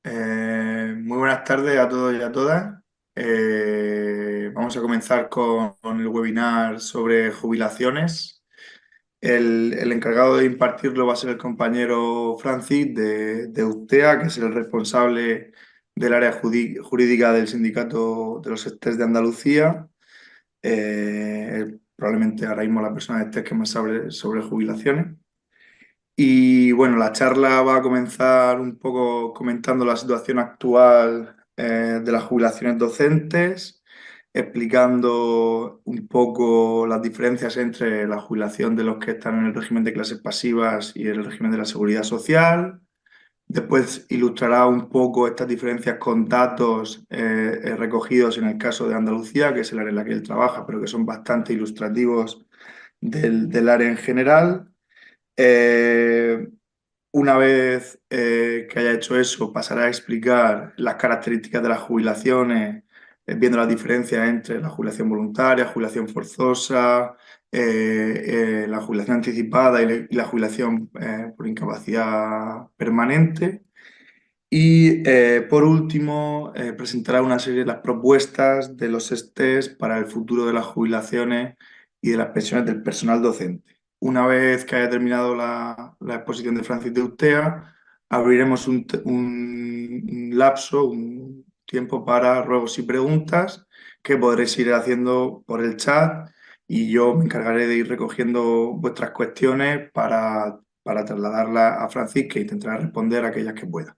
Muy buenas tardes a todos y a todas. Vamos a comenzar con el webinar sobre jubilaciones. El encargado de impartirlo va a ser el compañero Francis de UCTEA, que es el responsable del área jurídica del Sindicato de los Estés de Andalucía. Probablemente ahora mismo la persona de Estés que más hable sobre jubilaciones. Y bueno, la charla va a comenzar un poco comentando la situación actual de las jubilaciones docentes, explicando un poco las diferencias entre la jubilación de los que están en el régimen de clases pasivas y el régimen de la seguridad social. Después ilustrará un poco estas diferencias con datos recogidos en el caso de Andalucía, que es el área en la que él trabaja, pero que son bastante ilustrativos del área en general. Eh, una vez que haya hecho eso, pasará a explicar las características de las jubilaciones, viendo las diferencias entre la jubilación voluntaria, jubilación forzosa, la jubilación anticipada y la jubilación por incapacidad permanente. Y por último, presentará una serie de las propuestas de los ESTES para el futuro de las jubilaciones y de las pensiones del personal docente. Una vez que haya terminado la exposición de Francis de Ustea, abriremos un lapso, un tiempo para ruegos y preguntas que podréis ir haciendo por el chat y yo me encargaré de ir recogiendo vuestras cuestiones para trasladarlas a Francis, que intentará responder a aquellas que pueda.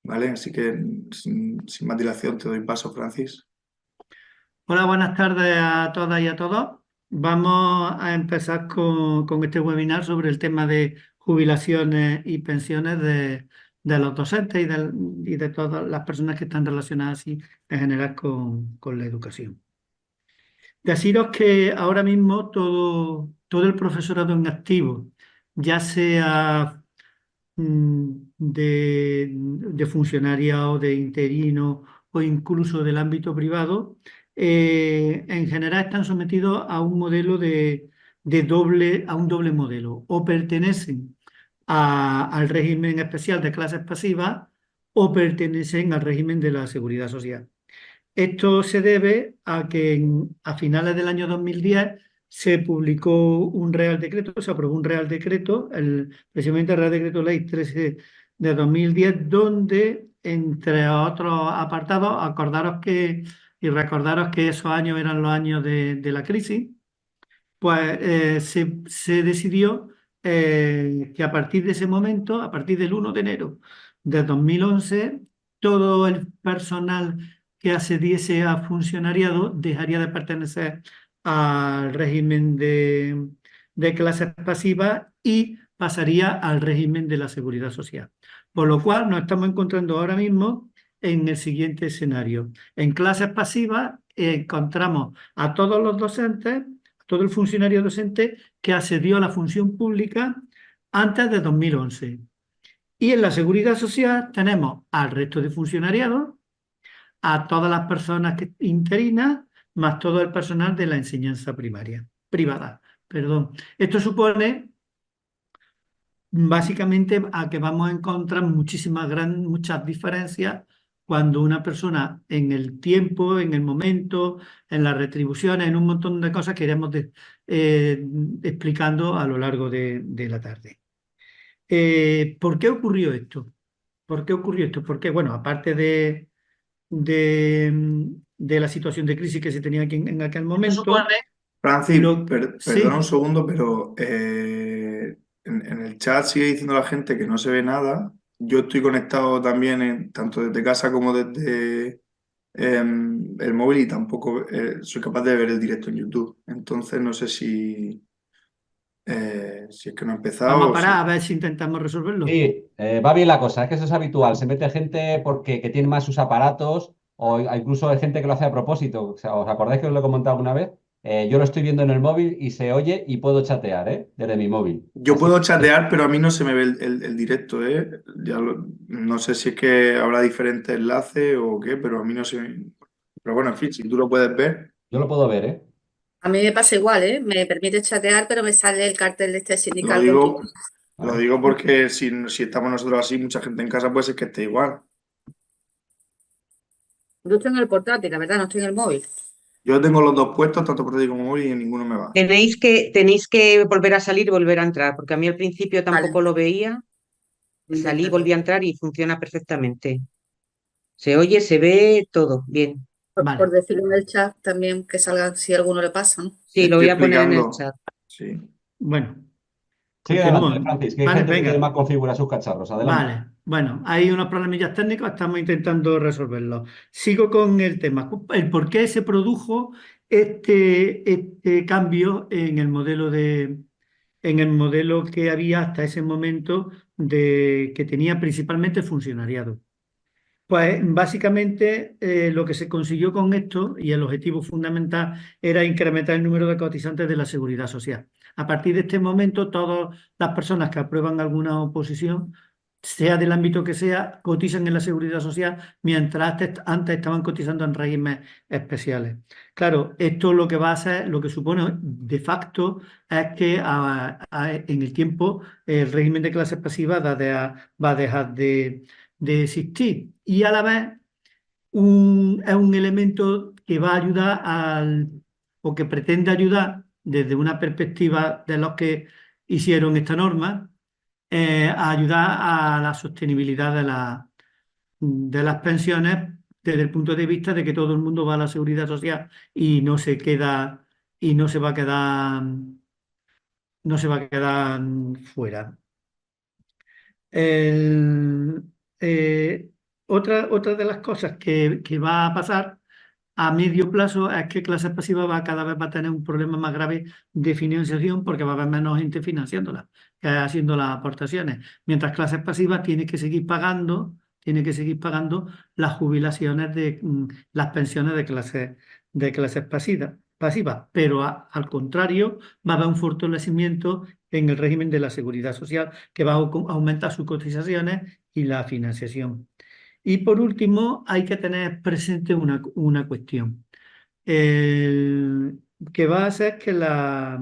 ¿Vale? Así que sin más dilación te doy paso, Francis. Hola, buenas tardes a todas y a todos. Vamos a empezar con este webinar sobre el tema de jubilaciones y pensiones de los docentes y de todas las personas que están relacionadas así en general con la educación. Deciros que ahora mismo todo el profesorado en activo, ya sea de funcionariado, de interino o incluso del ámbito privado, en general están sometidos a un modelo a un doble modelo. O pertenecen al régimen especial de clases pasivas o pertenecen al régimen de la seguridad social. Esto se debe a que a finales del año 2010 se publicó un Real Decreto, se aprobó un Real Decreto, precisamente el Real Decreto Ley 13 de 2010, donde, entre otros apartados, y recordaros que esos años eran los años de la crisis, pues se decidió que a partir de ese momento, a partir del 1 de enero de 2011, todo el personal que accediese a funcionariado dejaría de pertenecer al régimen de clases pasivas y pasaría al régimen de la seguridad social. Por lo cual nos estamos encontrando ahora mismo en el siguiente escenario. En clases pasivas encontramos a todos los docentes, todo el funcionario docente que accedió a la función pública antes de 2011. Y en la seguridad social tenemos al resto de funcionariados, a todas las personas interinas, más todo el personal de la enseñanza privada. Perdón. Esto supone básicamente a que vamos a encontrar muchas diferencias cuando una persona en el tiempo, en el momento, en las retribuciones, en un montón de cosas que iremos explicando a lo largo de la tarde. ¿Por qué ocurrió esto? ¿Por qué ocurrió esto? Porque, bueno, aparte de la situación de crisis que se tenía aquí en aquel Esto supone. momento, Francis, perdona un sí. segundo, pero en el chat sigue diciendo la gente que no se ve nada. Yo estoy conectado también tanto desde casa como desde el móvil y tampoco soy capaz de ver el directo en YouTube. Entonces no sé si es que no ha empezado Vamos a o parar a si... ver si intentamos resolverlo. Sí, va bien la cosa, es que eso es habitual. Se mete gente porque que tiene más sus aparatos o incluso hay gente que lo hace a propósito. O sea, ¿os acordáis que os lo he comentado alguna vez? Yo lo estoy viendo en el móvil y se oye y puedo chatear, ¿eh? Desde mi móvil. Yo Así puedo que chatear, pero a mí no se me ve el directo, ¿eh? No sé si es que habrá diferentes enlaces o qué, pero a mí no se me... Pero bueno, en fin, si tú lo puedes ver, yo lo puedo ver, ¿eh? A mí me pasa igual, ¿eh? Me permite chatear, pero me sale el cartel de este lo sindical con tu. digo, lo Ah, digo porque si estamos nosotros así, mucha gente en casa puede ser que esté igual. Yo estoy en el portátil, la verdad, no estoy en el móvil. Yo tengo los dos puestos, tanto portátil como móvil, y ninguno me va. Tenéis que volver a salir y volver a entrar, porque a mí al principio tampoco Vale, lo veía, voy a salí, intentarlo. volví a entrar y funciona perfectamente. Se oye, se ve todo, bien. Por Vale. decirlo en el chat también que salga si a alguno le pasa, ¿no? Sí, lo Estoy voy a poner en el explicando. chat. Sí. Bueno, Sigue adelante, continúo. Francis, que hay Vale, gente que quiere venga. más configurar sus cacharros. Adelante. Vale, bueno, hay unos problemillas técnicos, estamos intentando resolverlos. Sigo con el tema, el por qué se produjo este cambio en el modelo que había hasta ese momento que tenía principalmente funcionariado. Pues básicamente lo que se consiguió con esto y el objetivo fundamental era incrementar el número de cotizantes de la seguridad social. A partir de este momento, todas las personas que aprueban alguna oposición, sea del ámbito que sea, cotizan en la seguridad social, mientras antes estaban cotizando en regímenes especiales. Claro, esto lo que va a hacer, lo que supone de facto es que en el tiempo el régimen de clases pasivas va a dejar de existir y a la vez es un elemento que va a ayudar o que pretende ayudar desde una perspectiva de los que hicieron esta norma, a ayudar a la sostenibilidad de las pensiones desde el punto de vista de que todo el mundo va a la seguridad social y no se queda y no se va a quedar fuera. El- eh, otra de las cosas que va a pasar a medio plazo es que clases pasivas cada vez va a tener un problema más grave de financiación porque va a haber menos gente financiándola, que haciendo las aportaciones. Mientras clases pasivas tiene que seguir pagando las jubilaciones las pensiones de clases pasivas. Pero al contrario, va a haber un fortalecimiento en el régimen de la seguridad social que va a aumentar sus cotizaciones y la financiación. Y por último, hay que tener presente una cuestión, que va a ser que las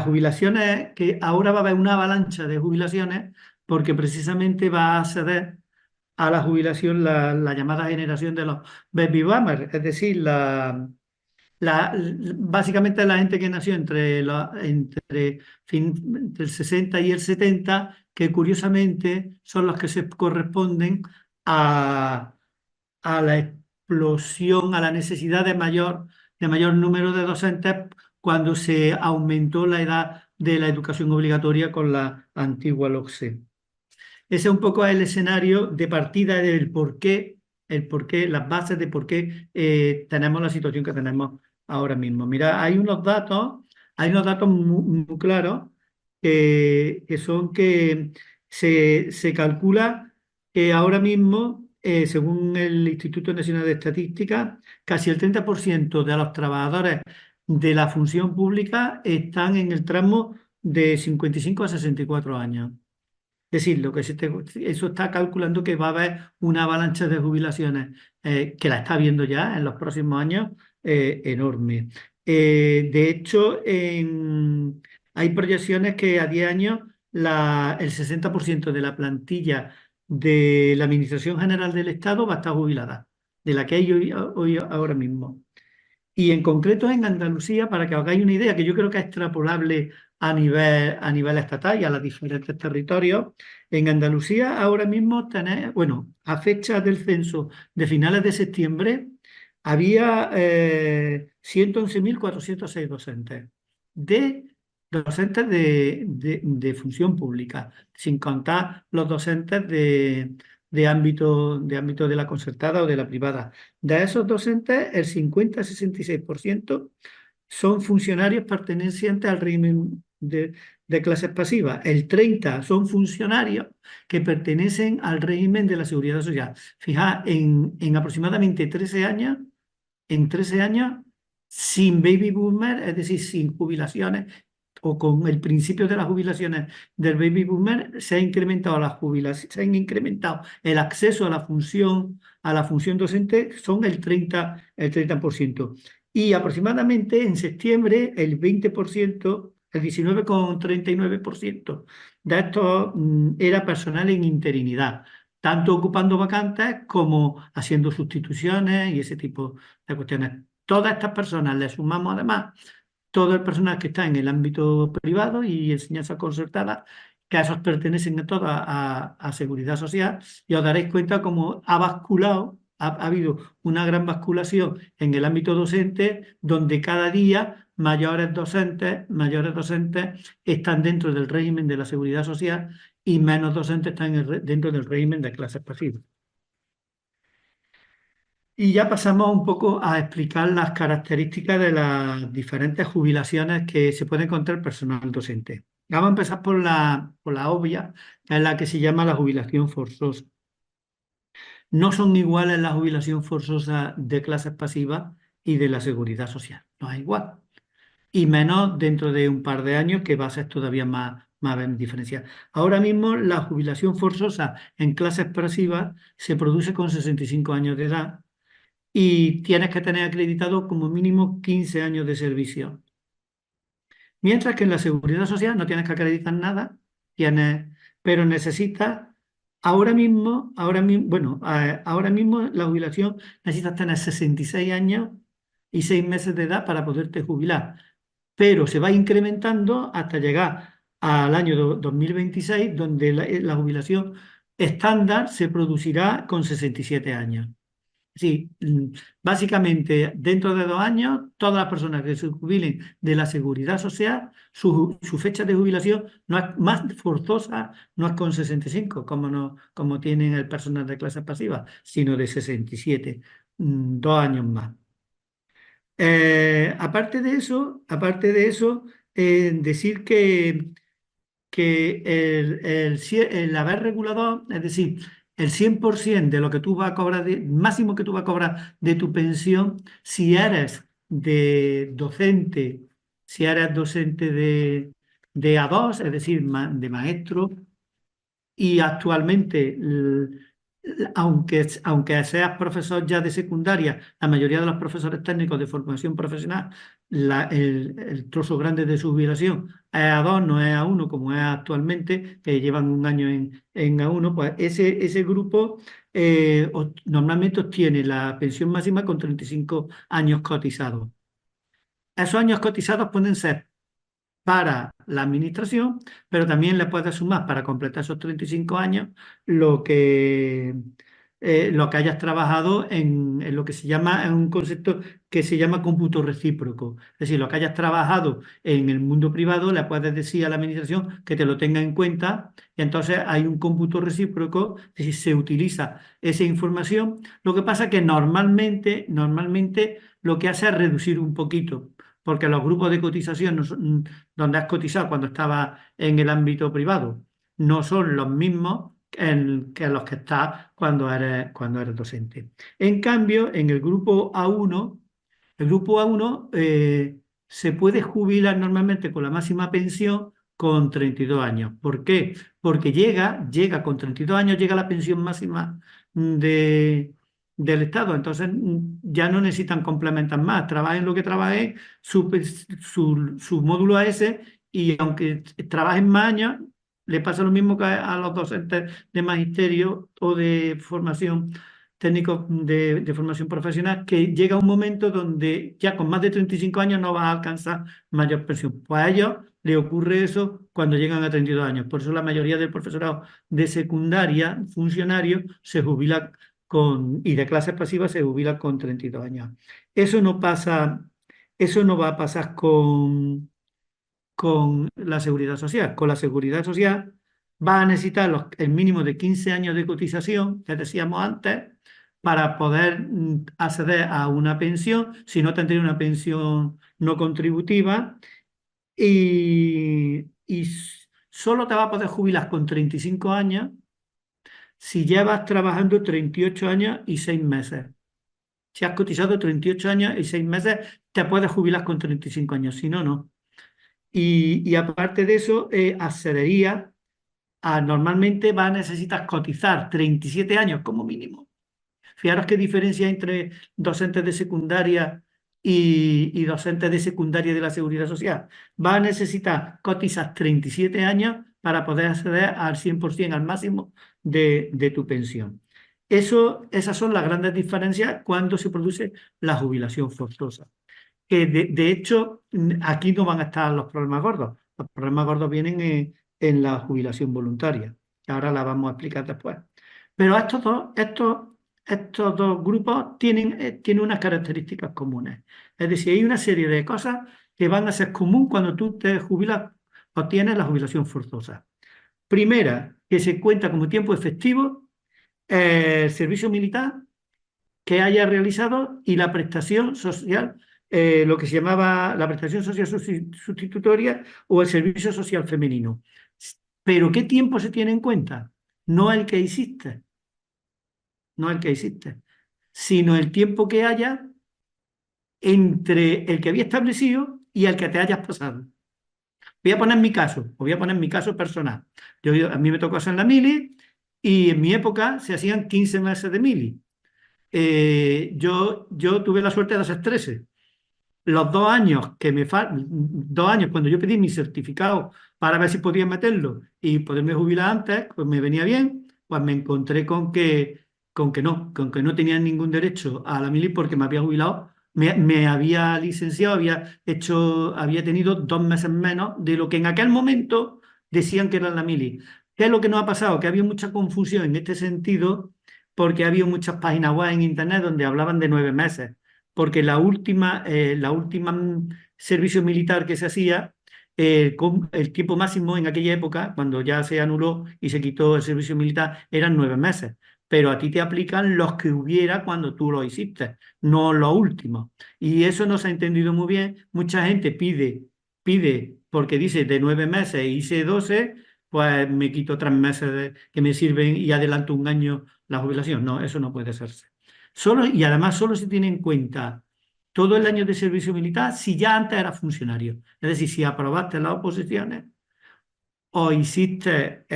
jubilaciones, que ahora va a haber una avalancha de jubilaciones, porque precisamente va a ceder a la jubilación la llamada generación de los baby boomers, es decir, básicamente la gente que nació entre el 60 y el 70, que curiosamente son los que se corresponden a, a la explosión, a la necesidad de mayor número de docentes cuando se aumentó la edad de la educación obligatoria con la antigua LOCSE. Ese es un poco el escenario de partida del por qué, las bases de por qué tenemos la situación que tenemos ahora mismo. Mira, hay unos datos muy claros que son que se calcula que ahora mismo, según el Instituto Nacional de Estadística, casi el 30% de los trabajadores de la función pública están en el tramo de 55 a 64 años. Es decir, eso está calculando que va a haber una avalancha de jubilaciones, que la está viendo ya en los próximos años, enorme. De hecho, hay proyecciones que a 10 años el 60% de la plantilla de la Administración General del Estado va a estar jubilada, de la que hay hoy ahora mismo. Y en concreto en Andalucía, para que os hagáis una idea, que yo creo que es extrapolable a nivel estatal y a los diferentes territorios, en Andalucía ahora mismo bueno, a fecha del censo de finales de septiembre, había 111.406 docentes de función pública, sin contar los docentes de ámbito de la concertada o de la privada. De esos docentes, el 50-66% son funcionarios pertenecientes al régimen de clases pasivas. El 30% son funcionarios que pertenecen al régimen de la seguridad social. Fijaos, en aproximadamente 13 años, sin baby boomer, es decir, sin jubilaciones o con el principio de las jubilaciones del baby boomer, se han incrementado el acceso a la función docente, son el 30%. Y aproximadamente en septiembre el 20%, el 19,39% de estos era personal en interinidad. tanto ocupando vacantes como haciendo sustituciones y ese tipo de cuestiones. Todas estas personas le sumamos además todo el personal que está en el ámbito privado y enseñanza concertada, que a esos pertenecen a todas a seguridad social, y os daréis cuenta cómo ha basculado, ha habido una gran basculación en el ámbito docente, donde cada día mayores docentes están dentro del régimen de la seguridad social y menos docentes están dentro del régimen de clases pasivas. Y ya pasamos un poco a explicar las características de las diferentes jubilaciones que se puede encontrar el personal docente. Vamos a empezar por la obvia, que es la que se llama la jubilación forzosa. No son iguales la jubilación forzosa de clases pasivas y de la seguridad social. No es igual. Y menos dentro de un par de años, que va a ser todavía más diferencial. Ahora mismo la jubilación forzosa en clases pasivas se produce con 65 años de edad y tienes que tener acreditado como mínimo 15 años de servicio. Mientras que en la seguridad social no tienes que acreditar nada, pero necesitas, ahora mismo la jubilación necesitas tener 66 años y 6 meses de edad para poderte jubilar, pero se va incrementando hasta llegar al año 2026, donde la jubilación estándar se producirá con 67 años. Sí, básicamente dentro de 2 años, todas las personas que se jubilen de la seguridad social, su fecha de jubilación no es más forzosa, no es con 65, como tienen el personal de clases pasivas, sino de 67, 2 años más. Aparte de eso, decir que el haber regulador, es decir, el 100% de lo que tú vas a cobrar, máximo que tú vas a cobrar de tu pensión, si eres docente de A2, es decir, de maestro, y actualmente, aunque seas profesor ya de secundaria, la mayoría de los profesores técnicos de formación profesional, el trozo grande de su jubilación es A2, no es A1 como es actualmente, que llevan un año en A1, pues ese grupo normalmente obtiene la pensión máxima con 35 años cotizados. Esos años cotizados pueden ser para la administración, pero también le puedes sumar para completar esos 35 años lo que, lo que hayas trabajado en lo que se llama, en un concepto que se llama cómputo recíproco. Es decir, lo que hayas trabajado en el mundo privado, le puedes decir a la administración que te lo tenga en cuenta, y entonces hay un cómputo recíproco, es decir, se utiliza esa información. Lo que pasa es que normalmente lo que hace es reducir un poquito, porque los grupos de cotización donde has cotizado cuando estabas en el ámbito privado no son los mismos que los que estás cuando eres docente. En cambio, en el grupo A1 se puede jubilar normalmente con la máxima pensión con 32 años. ¿Por qué? Porque llega con 32 años, llega la pensión máxima del Estado. Entonces ya no necesitan complementar más. Trabajen lo que trabajen, su módulo es ese, y aunque trabajen más años, le pasa lo mismo que a los docentes de magisterio o de formación técnicos de formación profesional, que llega un momento donde ya con más de 35 años no vas a alcanzar mayor pensión. Pues a ellos les ocurre eso cuando llegan a 32 años. Por eso la mayoría del profesorado de secundaria, funcionarios, se jubila y de clases pasivas se jubila con 32 años. Eso no va a pasar con la seguridad social. Con la seguridad social va a necesitar el mínimo de 15 años de cotización, que decíamos antes, para poder acceder a una pensión, si no tendría una pensión no contributiva, y solo te va a poder jubilar con 35 años si llevas trabajando 38 años y 6 meses. Si has cotizado 38 años y 6 meses, te puedes jubilar con 35 años, si no, no. Y aparte de eso, accedería normalmente va a necesitar cotizar 37 años como mínimo. Fijaros qué diferencia entre docentes de secundaria y docentes de secundaria de la Seguridad Social. Va a necesitar cotizar 37 años para poder acceder al 100%, al máximo de tu pensión. Esas son las grandes diferencias cuando se produce la jubilación forzosa. Que de hecho, aquí no van a estar los problemas gordos. Los problemas gordos vienen en la jubilación voluntaria, que ahora la vamos a explicar después. Pero estos dos grupos tienen unas características comunes. Es decir, hay una serie de cosas que van a ser común cuando tú te jubilas o tienes la jubilación forzosa. Primera, que se cuenta como tiempo efectivo el servicio militar que haya realizado y la prestación social, lo que se llamaba la prestación social sustitutoria o el servicio social femenino. Pero ¿qué tiempo se tiene en cuenta? No el que hiciste, no el que hiciste, sino el tiempo que haya entre el que había establecido y el que te hayas pasado. Voy a poner mi caso, os voy a poner mi caso personal. A mí me tocó hacer la mili y en mi época se hacían 15 meses de mili. Yo tuve la suerte de hacer 13. Los 2 años que me faltan, 2 años cuando yo pedí mi certificado para ver si podía meterlo y poderme jubilar antes, pues me venía bien, pues me encontré con que no tenía ningún derecho a la mili porque me había jubilado, me había licenciado, había tenido 2 meses menos de lo que en aquel momento decían que era la mili. ¿Qué es lo que nos ha pasado? Que había mucha confusión en este sentido porque había muchas páginas web en internet donde hablaban de 9 meses porque la última servicio militar que se hacía, con el tiempo máximo en aquella época, cuando ya se anuló y se quitó el servicio militar, eran 9 meses. Pero a ti te aplican los que hubiera cuando tú lo hiciste, no los últimos. Y eso no se ha entendido muy bien. Mucha gente pide porque dice de 9 meses hice 12, pues me quito 3 meses que me sirven y adelanto un año la jubilación. No, eso no puede hacerse. Y además solo se tiene en cuenta todo el año de servicio militar si ya antes eras funcionario. Es decir, si aprobaste las oposiciones o hiciste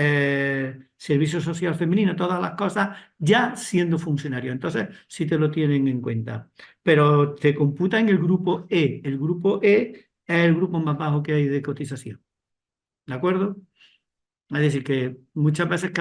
servicio social femenino, todas las cosas ya siendo funcionario. Entonces, sí te lo tienen en cuenta. Pero te computa en el grupo E. El grupo E es el grupo más bajo que hay de cotización. ¿De acuerdo? Es decir, que muchas veces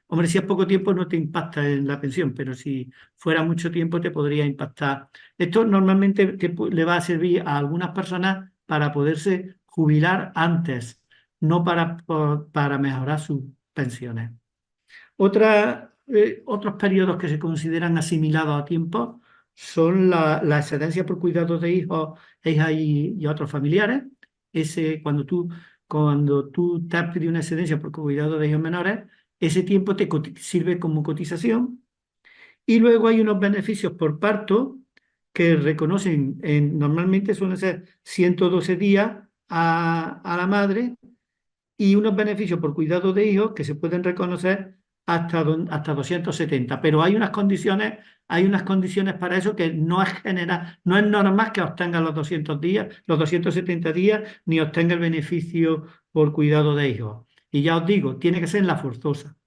hombre, si es poco tiempo no te impacta en la pensión, pero si fuera mucho tiempo te podría impactar. Esto normalmente le va a servir a algunas personas para poderse jubilar antes, no para mejorar sus pensiones. Otros periodos que se consideran asimilados a tiempo son la excedencia por cuidados de hijos, hijas y otros familiares. Cuando tú te has pedido una excedencia por cuidado de hijos menores, ese tiempo te sirve como cotización. Y luego hay unos beneficios por parto que reconocen, normalmente suelen ser 112 días a la madre y unos beneficios por cuidado de hijos que se pueden reconocer hasta 270. Pero hay unas condiciones para eso que no es general, no es normal que obtenga los 200 días, los 270 días, ni obtenga el beneficio por cuidado de hijos. Y ya os digo, tiene que ser la forzosa.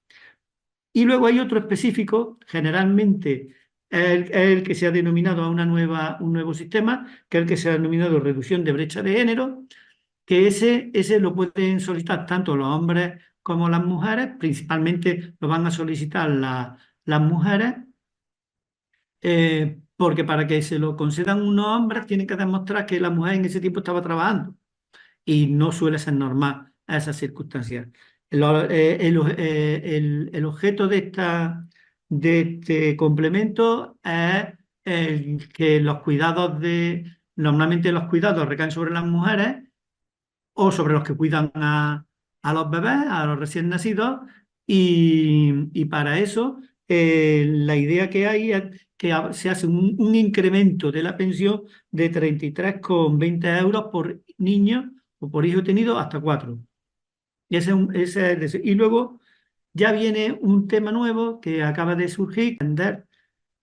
Y luego hay otro específico, generalmente el que se ha denominado a un nuevo sistema, que es el que se ha denominado reducción de brecha de género, que ese lo pueden solicitar tanto los hombres como las mujeres, principalmente lo van a solicitar las mujeres, porque para que se lo concedan unos hombres tienen que demostrar que la mujer en ese tiempo estaba trabajando y no suele ser normal a esas circunstancias. El objeto de este complemento es que normalmente los cuidados recaen sobre las mujeres o sobre los que cuidan a los bebés, a los recién nacidos, y para eso la idea que hay es que se hace un incremento de la pensión de 33,20 euros por niño o por hijo tenido hasta 4. Y luego ya viene un tema nuevo que acaba de surgir, entender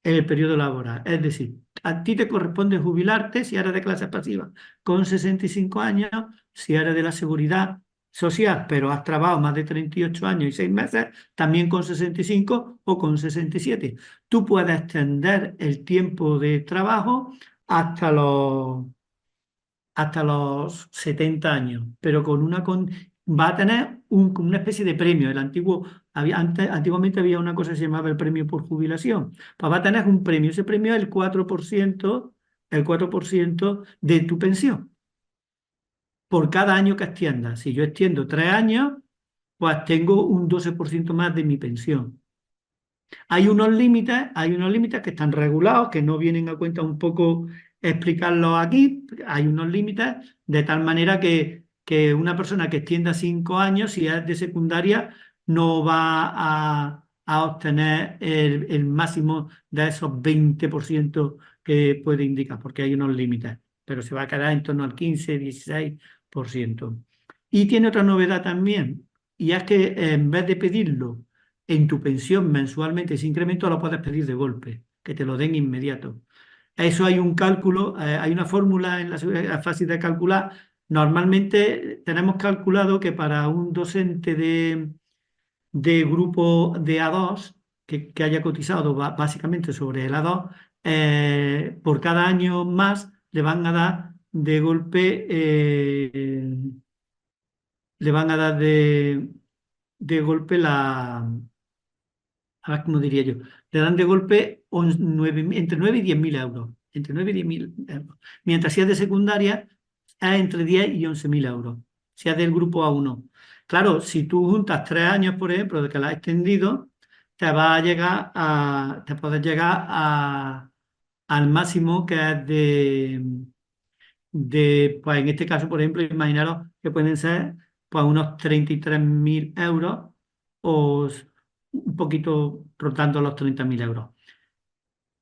el periodo laboral. Es decir, a ti te corresponde jubilarte si eres de clase pasiva con 65 años, si eres de la seguridad social, pero has trabajado más de 38 años y 6 meses, también con 65 o con 67. Tú puedes extender el tiempo de trabajo hasta los 70 años, pero va a tener una especie de premio, el antiguo Antiguamente había una cosa que se llamaba el premio por jubilación. Pues va a tener un premio. Ese premio es el 4% de tu pensión por cada año que extiendas. Si yo extiendo 3 años, pues tengo un 12% más de mi pensión. Hay unos límites que están regulados, que no vienen a cuenta un poco explicarlos aquí. Hay unos límites de tal manera que una persona que extienda 5 años, si es de secundaria, no va a obtener el máximo de esos 20% que puede indicar, porque hay unos límites, pero se va a quedar en torno al 15-16%. Y tiene otra novedad también, y es que en vez de pedirlo en tu pensión mensualmente ese incremento, lo puedes pedir de golpe, que te lo den inmediato. A eso hay un cálculo, hay una fórmula en la fase de calcular. Normalmente tenemos calculado que para un docente de grupo de A2, que haya cotizado básicamente sobre el A2, por cada año más le van a dar de golpe, le van a dar de golpe a ver cómo diría yo, le dan de golpe entre 9 y 10.000 euros. Entre 9 y 10.000 euros. Mientras si es de secundaria, es entre 10 y 11.000 euros. Si es del grupo A1. Claro, si tú juntas 3 años, por ejemplo, de que la has extendido, te puedes llegar al máximo que es pues en este caso, por ejemplo, imaginaros que pueden ser pues unos 33.000 euros o un poquito rotando los 30.000 euros.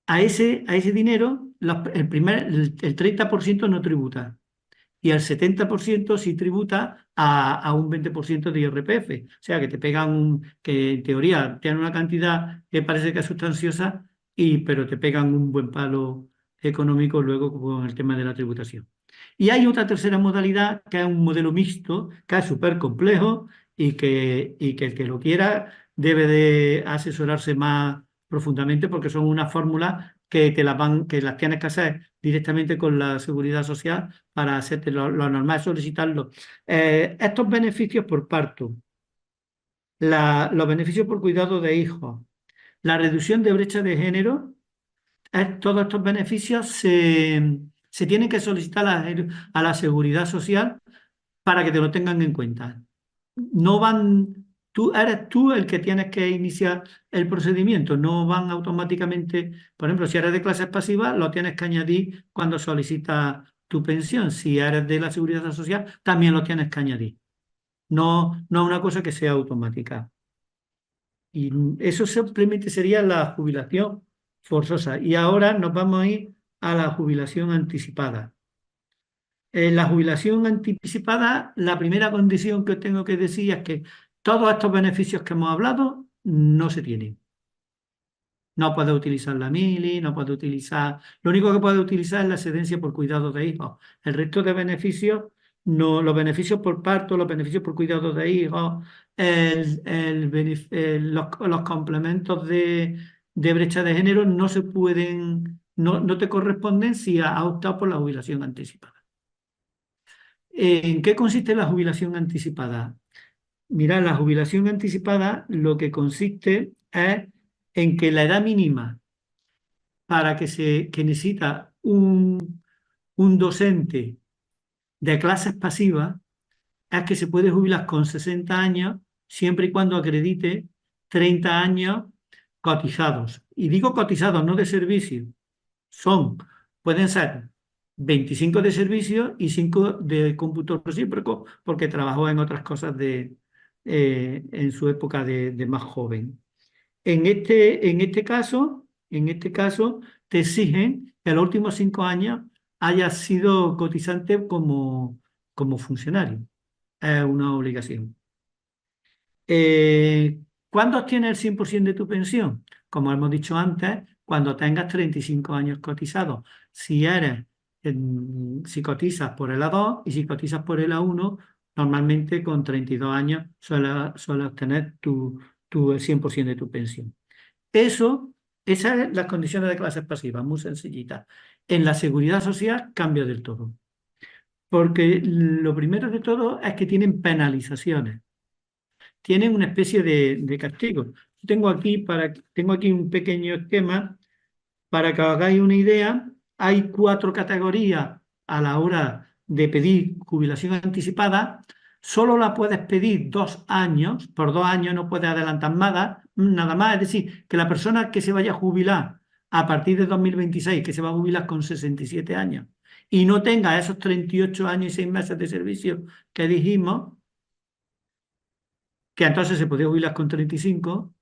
A ese dinero, el 30% no tributa y el 70% sí tributa a un 20% de IRPF. O sea, que te pegan, que en teoría tienen una cantidad que parece que es sustanciosa, pero te pegan un buen palo económico luego con el tema de la tributación. Y hay otra tercera modalidad, que es un modelo mixto, que es súper complejo y que el que lo quiera debe de asesorarse más profundamente, porque son unas fórmulas que las tienes que hacer directamente con la Seguridad Social para hacerte lo normal es solicitarlo. Estos beneficios por parto, los beneficios por cuidado de hijos, la reducción de brecha de género, todos estos beneficios se tienen que solicitar a la Seguridad Social para que te lo tengan en cuenta. No van, eres tú el que tienes que iniciar el procedimiento, no van automáticamente. Por ejemplo, si eres de clases pasivas, lo tienes que añadir cuando solicitas tu pensión. Si eres de la Seguridad Social, también lo tienes que añadir. No, no es una cosa que sea automática. Y eso simplemente sería la jubilación forzosa. Y ahora nos vamos a ir a la jubilación anticipada. En la jubilación anticipada, la primera condición que tengo que decir es que todos estos beneficios que hemos hablado no se tienen. No puede utilizar la mili, no puede utilizar. Lo único que puede utilizar es la excedencia por cuidado de hijos. El resto de beneficios, no, los beneficios por parto, los beneficios por cuidado de hijos, los complementos de brecha de género no se pueden, no te corresponden si has optado por la jubilación anticipada. ¿En qué consiste la jubilación anticipada? Mira, la jubilación anticipada lo que consiste es en que la edad mínima para que necesita un docente de clases pasivas es que se puede jubilar con 60 años siempre y cuando acredite 30 años cotizados. Y digo cotizados, no de servicio. Pueden ser 25 de servicio y 5 de cómputo recíproco, porque trabajó en otras cosas en su época de más joven. En este caso, te exigen que en los últimos 5 años hayas sido cotizante como funcionario. Es una obligación. ¿Cuándo obtienes el 100% de tu pensión? Como hemos dicho antes, cuando tengas 35 años cotizados. Si cotizas por el A2 y si cotizas por el A1, normalmente con 32 años sueles obtener el 100% de tu pensión. Esas son las condiciones de clases pasivas, muy sencillitas. En la Seguridad Social cambia del todo. Porque lo primero de todo es que tienen penalizaciones. tienen una especie de castigo. Tengo aquí un pequeño esquema para que os hagáis una idea. Hay 4 categorías a la hora de pedir jubilación anticipada. Solo la puedes pedir 2 años, por 2 años no puedes adelantar nada más. Es decir, que la persona que se vaya a jubilar a partir de 2026, que se va a jubilar con 67 años, y no tenga esos 38 años y 6 meses de servicio que dijimos, que entonces se podía jubilar con 35,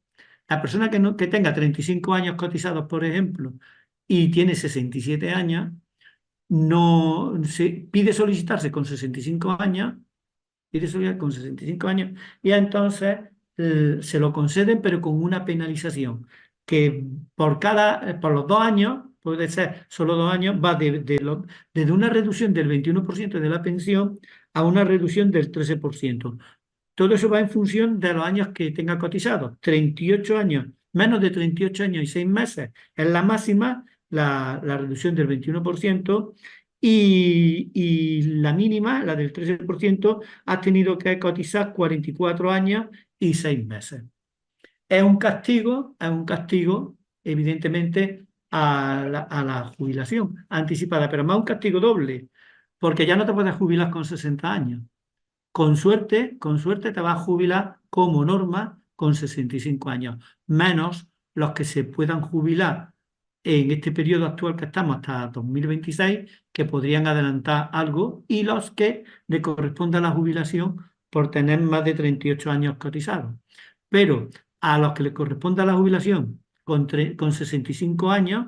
la persona que tenga 35 años cotizados, por ejemplo, y tiene 67 años, no se pide solicitarse con 65 años, pide solicitar con 65 años, y entonces se lo conceden, pero con una penalización, que por los 2 años, puede ser solo 2 años, va desde una reducción del 21% de la pensión a una reducción del 13%. Todo eso va en función de los años que tenga cotizados. 38 años, menos de 38 años y 6 meses es la máxima, la reducción del 21%, y la mínima, la del 13%, has tenido que cotizar 44 años y 6 meses. Es un castigo, evidentemente, a la jubilación anticipada, pero más un castigo doble, porque ya no te puedes jubilar con 60 años. Con suerte te vas a jubilar como norma con 65 años, menos los que se puedan jubilar en este periodo actual que estamos hasta 2026, que podrían adelantar algo, y los que le corresponda la jubilación por tener más de 38 años cotizados. Pero a los que le corresponda la jubilación con 65 años,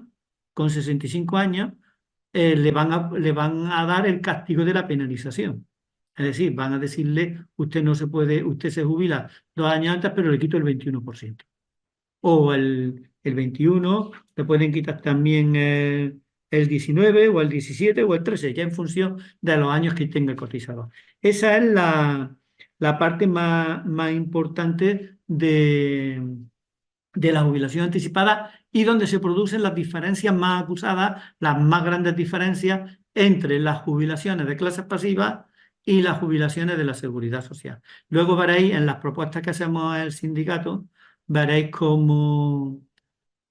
le van a dar el castigo de la penalización. Es decir, van a decirle, usted se jubila 2 años antes, pero le quito el 21%. O el 21, le pueden quitar también el 19 o el 17 o el 13, ya en función de los años que tenga cotizado. Esa es la parte más importante de la jubilación anticipada, y donde se producen las diferencias más acusadas, las más grandes diferencias entre las jubilaciones de clases pasivas y las jubilaciones de la Seguridad Social. Luego veréis en las propuestas que hacemos el sindicato, veréis cómo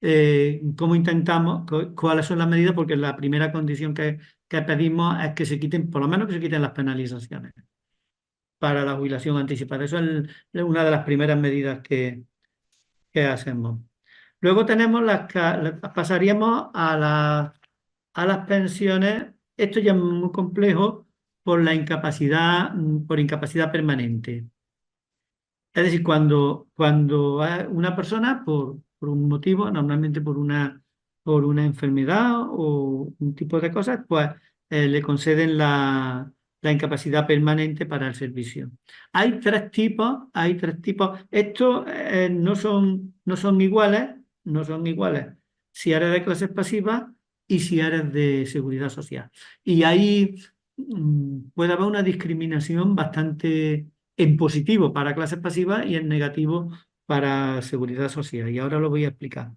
intentamos, cuáles son las medidas, porque la primera condición que pedimos es que se quiten, por lo menos que se quiten las penalizaciones para la jubilación anticipada. Eso es una de las primeras medidas que hacemos. Luego tenemos pasaríamos a las pensiones. Esto ya es muy complejo por incapacidad permanente. Es decir, cuando una persona, por un motivo, normalmente por una enfermedad o un tipo de cosas, pues le conceden la incapacidad permanente para el servicio. Hay tres tipos. Estos no son iguales si eres de clases pasivas y si eres de seguridad social. Y ahí puede haber una discriminación bastante en positivo para clases pasivas y en negativo para seguridad social. Y ahora lo voy a explicar.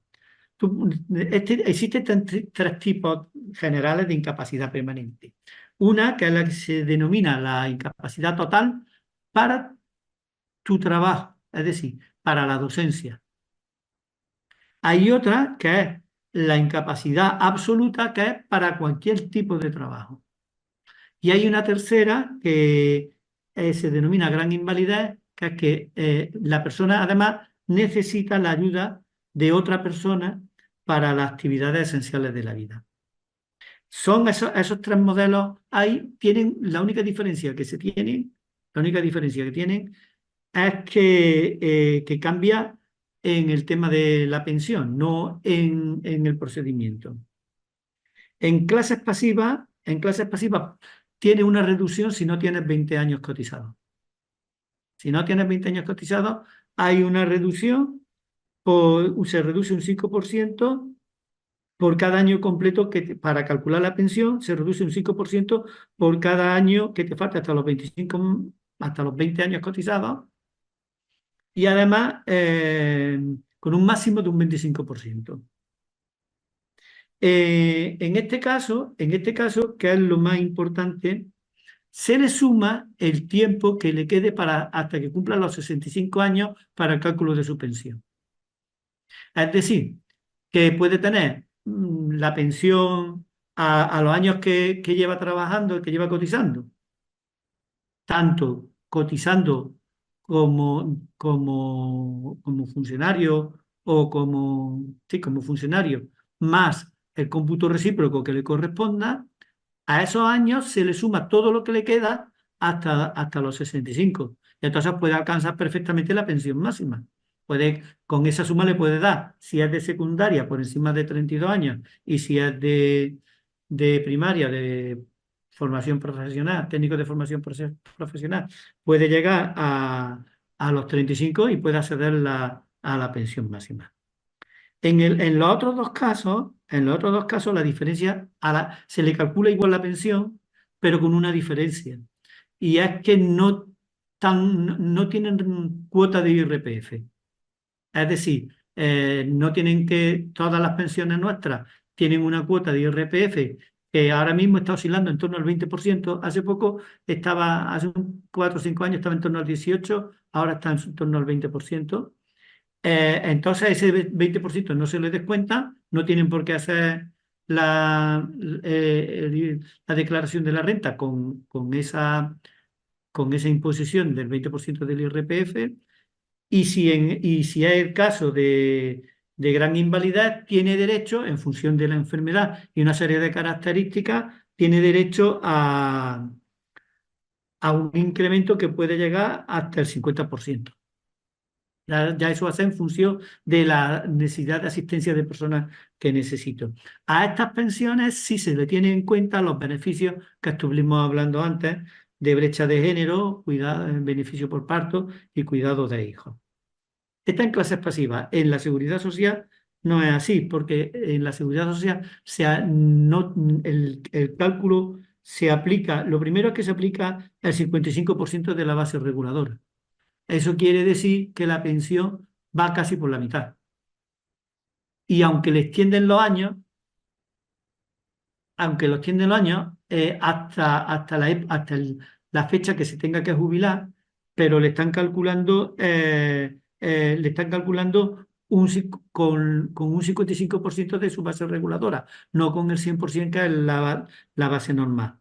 Existen tres tipos generales de incapacidad permanente. Una, que es la que se denomina la incapacidad total para tu trabajo, es decir, para la docencia. Hay otra, que es la incapacidad absoluta, que es para cualquier tipo de trabajo. Y hay una tercera que se denomina gran invalidez, que es que la persona además necesita la ayuda de otra persona para las actividades esenciales de la vida. Son esos tres modelos. Tienen la única diferencia que tienen es que cambia en el tema de la pensión, no en el procedimiento. En clases pasivas tiene una reducción si no tienes 20 años cotizados. Si no tienes 20 años cotizados, hay una reducción, se reduce un 5% por cada año completo para calcular la pensión, se reduce un 5% por cada año que te falta hasta los 20 años cotizados, y además con un máximo de un 25%. En este caso, que es lo más importante, se le suma el tiempo que le quede hasta que cumpla los 65 años para el cálculo de su pensión. Es decir, que puede tener la pensión a los años que lleva trabajando, que lleva cotizando, tanto cotizando como funcionario o como funcionario, más el cómputo recíproco que le corresponda, a esos años se le suma todo lo que le queda hasta los 65. Y entonces puede alcanzar perfectamente la pensión máxima. Con esa suma le puede dar, si es de secundaria, por encima de 32 años, y si es de primaria, de formación profesional, técnico de formación profesional, puede llegar a los 35 y puede acceder a la pensión máxima. En los otros dos casos, la diferencia se le calcula igual la pensión, pero con una diferencia. Y es que no tienen cuota de IRPF. Es decir, no tienen todas las pensiones nuestras tienen una cuota de IRPF que ahora mismo está oscilando en torno al 20%. Hace 4 o 5 años estaba en torno al 18%, ahora está en torno al 20%. Entonces ese 20% no se les descuenta, no tienen por qué hacer la declaración de la renta con esa imposición del 20% del IRPF, y si es el caso de gran invalidez, tiene derecho, en función de la enfermedad y una serie de características, tiene derecho a un incremento que puede llegar hasta el 50%. Ya eso hace en función de la necesidad de asistencia de personas que necesito. A estas pensiones sí se le tienen en cuenta los beneficios que estuvimos hablando antes de brecha de género, beneficio por parto y cuidado de hijos. Está en clases pasivas. En la seguridad social no es así, porque en la seguridad social el cálculo se aplica, lo primero es que se aplica el 55% de la base reguladora. Eso quiere decir que la pensión va casi por la mitad. Y aunque le extienden los años, hasta la fecha que se tenga que jubilar, pero le están calculando, con un 55% de su base reguladora, no con el 100% que es la base normal.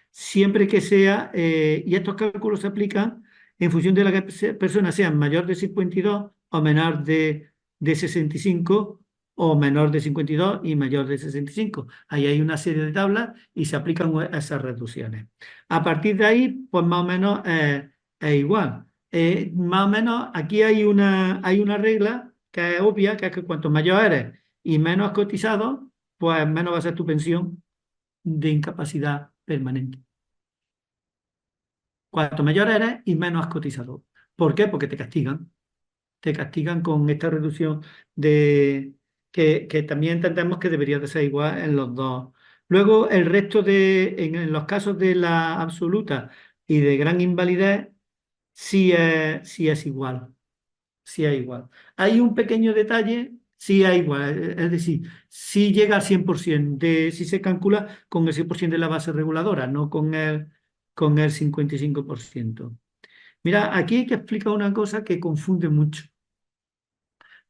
Siempre que sea, y estos cálculos se aplican en función de la persona sea mayor de 52 o menor de 65 o menor de 52 y mayor de 65. Ahí hay una serie de tablas y se aplican esas reducciones. A partir de ahí, pues más o menos es igual. Más o menos aquí hay una regla que es obvia, que es que cuanto mayor eres y menos has cotizado, pues menos va a ser tu pensión de incapacidad permanente. Cuanto mayor eres y menos has cotizado. ¿Por qué? Porque te castigan. Te castigan con esta reducción que también entendemos que debería de ser igual en los dos. Luego, el resto en los casos de la absoluta y de gran invalidez, sí es igual. Sí es igual. Hay un pequeño detalle, sí es igual. Es decir, sí llega al 100%, si se calcula con el 100% de la base reguladora, no con el 55%. Mira, aquí hay que explicar una cosa que confunde mucho,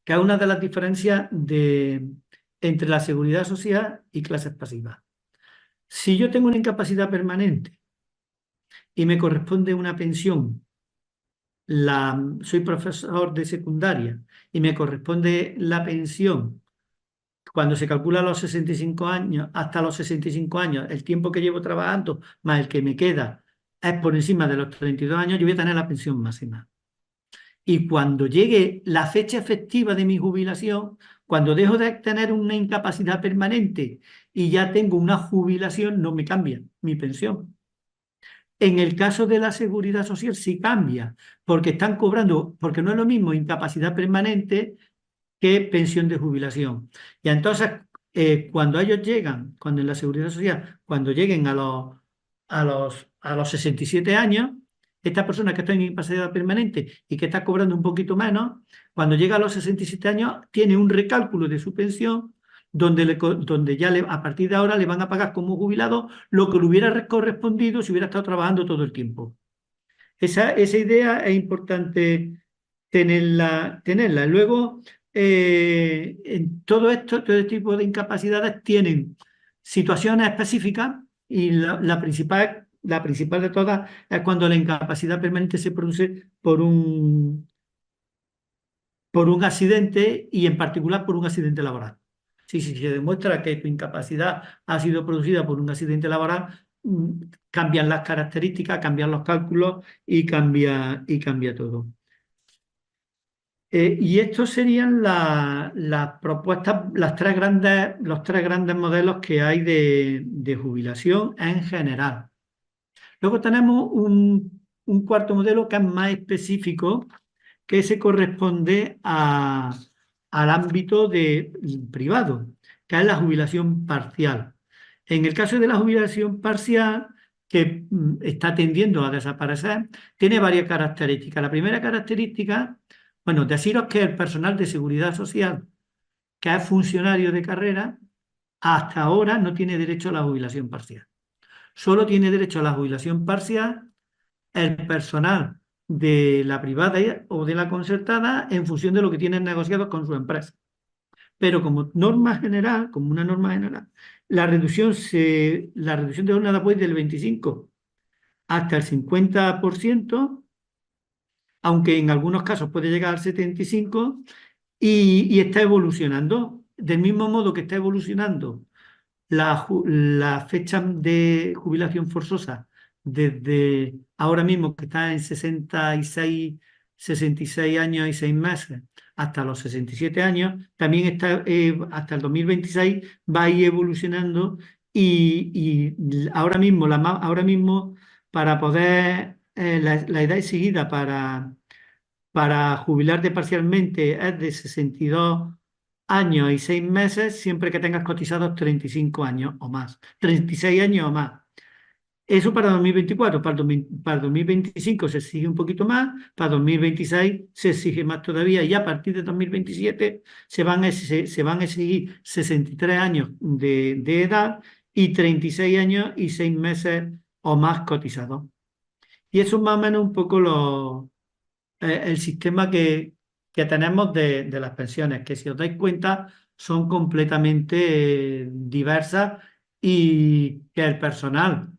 que es una de las diferencias entre la seguridad social y clases pasivas. Si yo tengo una incapacidad permanente y me corresponde una pensión, soy profesor de secundaria y me corresponde la pensión cuando se calcula los 65 años, hasta los 65 años, el tiempo que llevo trabajando más el que me queda es por encima de los 32 años, yo voy a tener la pensión máxima. Y cuando llegue la fecha efectiva de mi jubilación, cuando dejo de tener una incapacidad permanente y ya tengo una jubilación, no me cambia mi pensión. En el caso de la seguridad social sí cambia, porque están cobrando, porque no es lo mismo incapacidad permanente que pensión de jubilación. Y entonces, cuando en la seguridad social, cuando lleguen a los 67 años, esta persona que está en incapacidad permanente y que está cobrando un poquito menos, cuando llega a los 67 años, tiene un recálculo de su pensión donde ya a partir de ahora le van a pagar como jubilado lo que le hubiera correspondido si hubiera estado trabajando todo el tiempo. Esa idea es importante tenerla. Luego, en todo este tipo de incapacidades tienen situaciones específicas y la principal de todas es cuando la incapacidad permanente se produce por un accidente y en particular por un accidente laboral. Si se demuestra que tu incapacidad ha sido producida por un accidente laboral, cambian las características, cambian los cálculos y cambia todo. Y estos serían las propuestas, los tres grandes modelos que hay de jubilación en general. Luego tenemos un cuarto modelo que es más específico, que se corresponde al ámbito privado, que es la jubilación parcial. En el caso de la jubilación parcial, que está tendiendo a desaparecer, tiene varias características. La primera característica, bueno, deciros que el personal de seguridad social, que es funcionario de carrera, hasta ahora no tiene derecho a la jubilación parcial. Solo tiene derecho a la jubilación parcial el personal de la privada o de la concertada en función de lo que tienen negociado con su empresa. Pero como norma general, como una norma general, la reducción de jornada puede ir del 25 hasta el 50%, aunque en algunos casos puede llegar al 75%, y está evolucionando. Del mismo modo que está evolucionando la fecha de jubilación forzosa desde ahora mismo, que está en 66 años y 6 meses, hasta los 67 años, también está hasta el 2026 va a ir evolucionando y ahora mismo para poder, la edad exigida para jubilarte parcialmente es de 62 años y 6 meses, siempre que tengas cotizados 35 años o más, 36 años o más. Eso para 2024, para el 2025 se exige un poquito más, para 2026 se exige más todavía y a partir de 2027 se van a exigir 63 años de edad y 36 años y 6 meses o más cotizados. Y eso es más o menos un poco el sistema que tenemos de las pensiones, que si os dais cuenta son completamente diversas y que el personal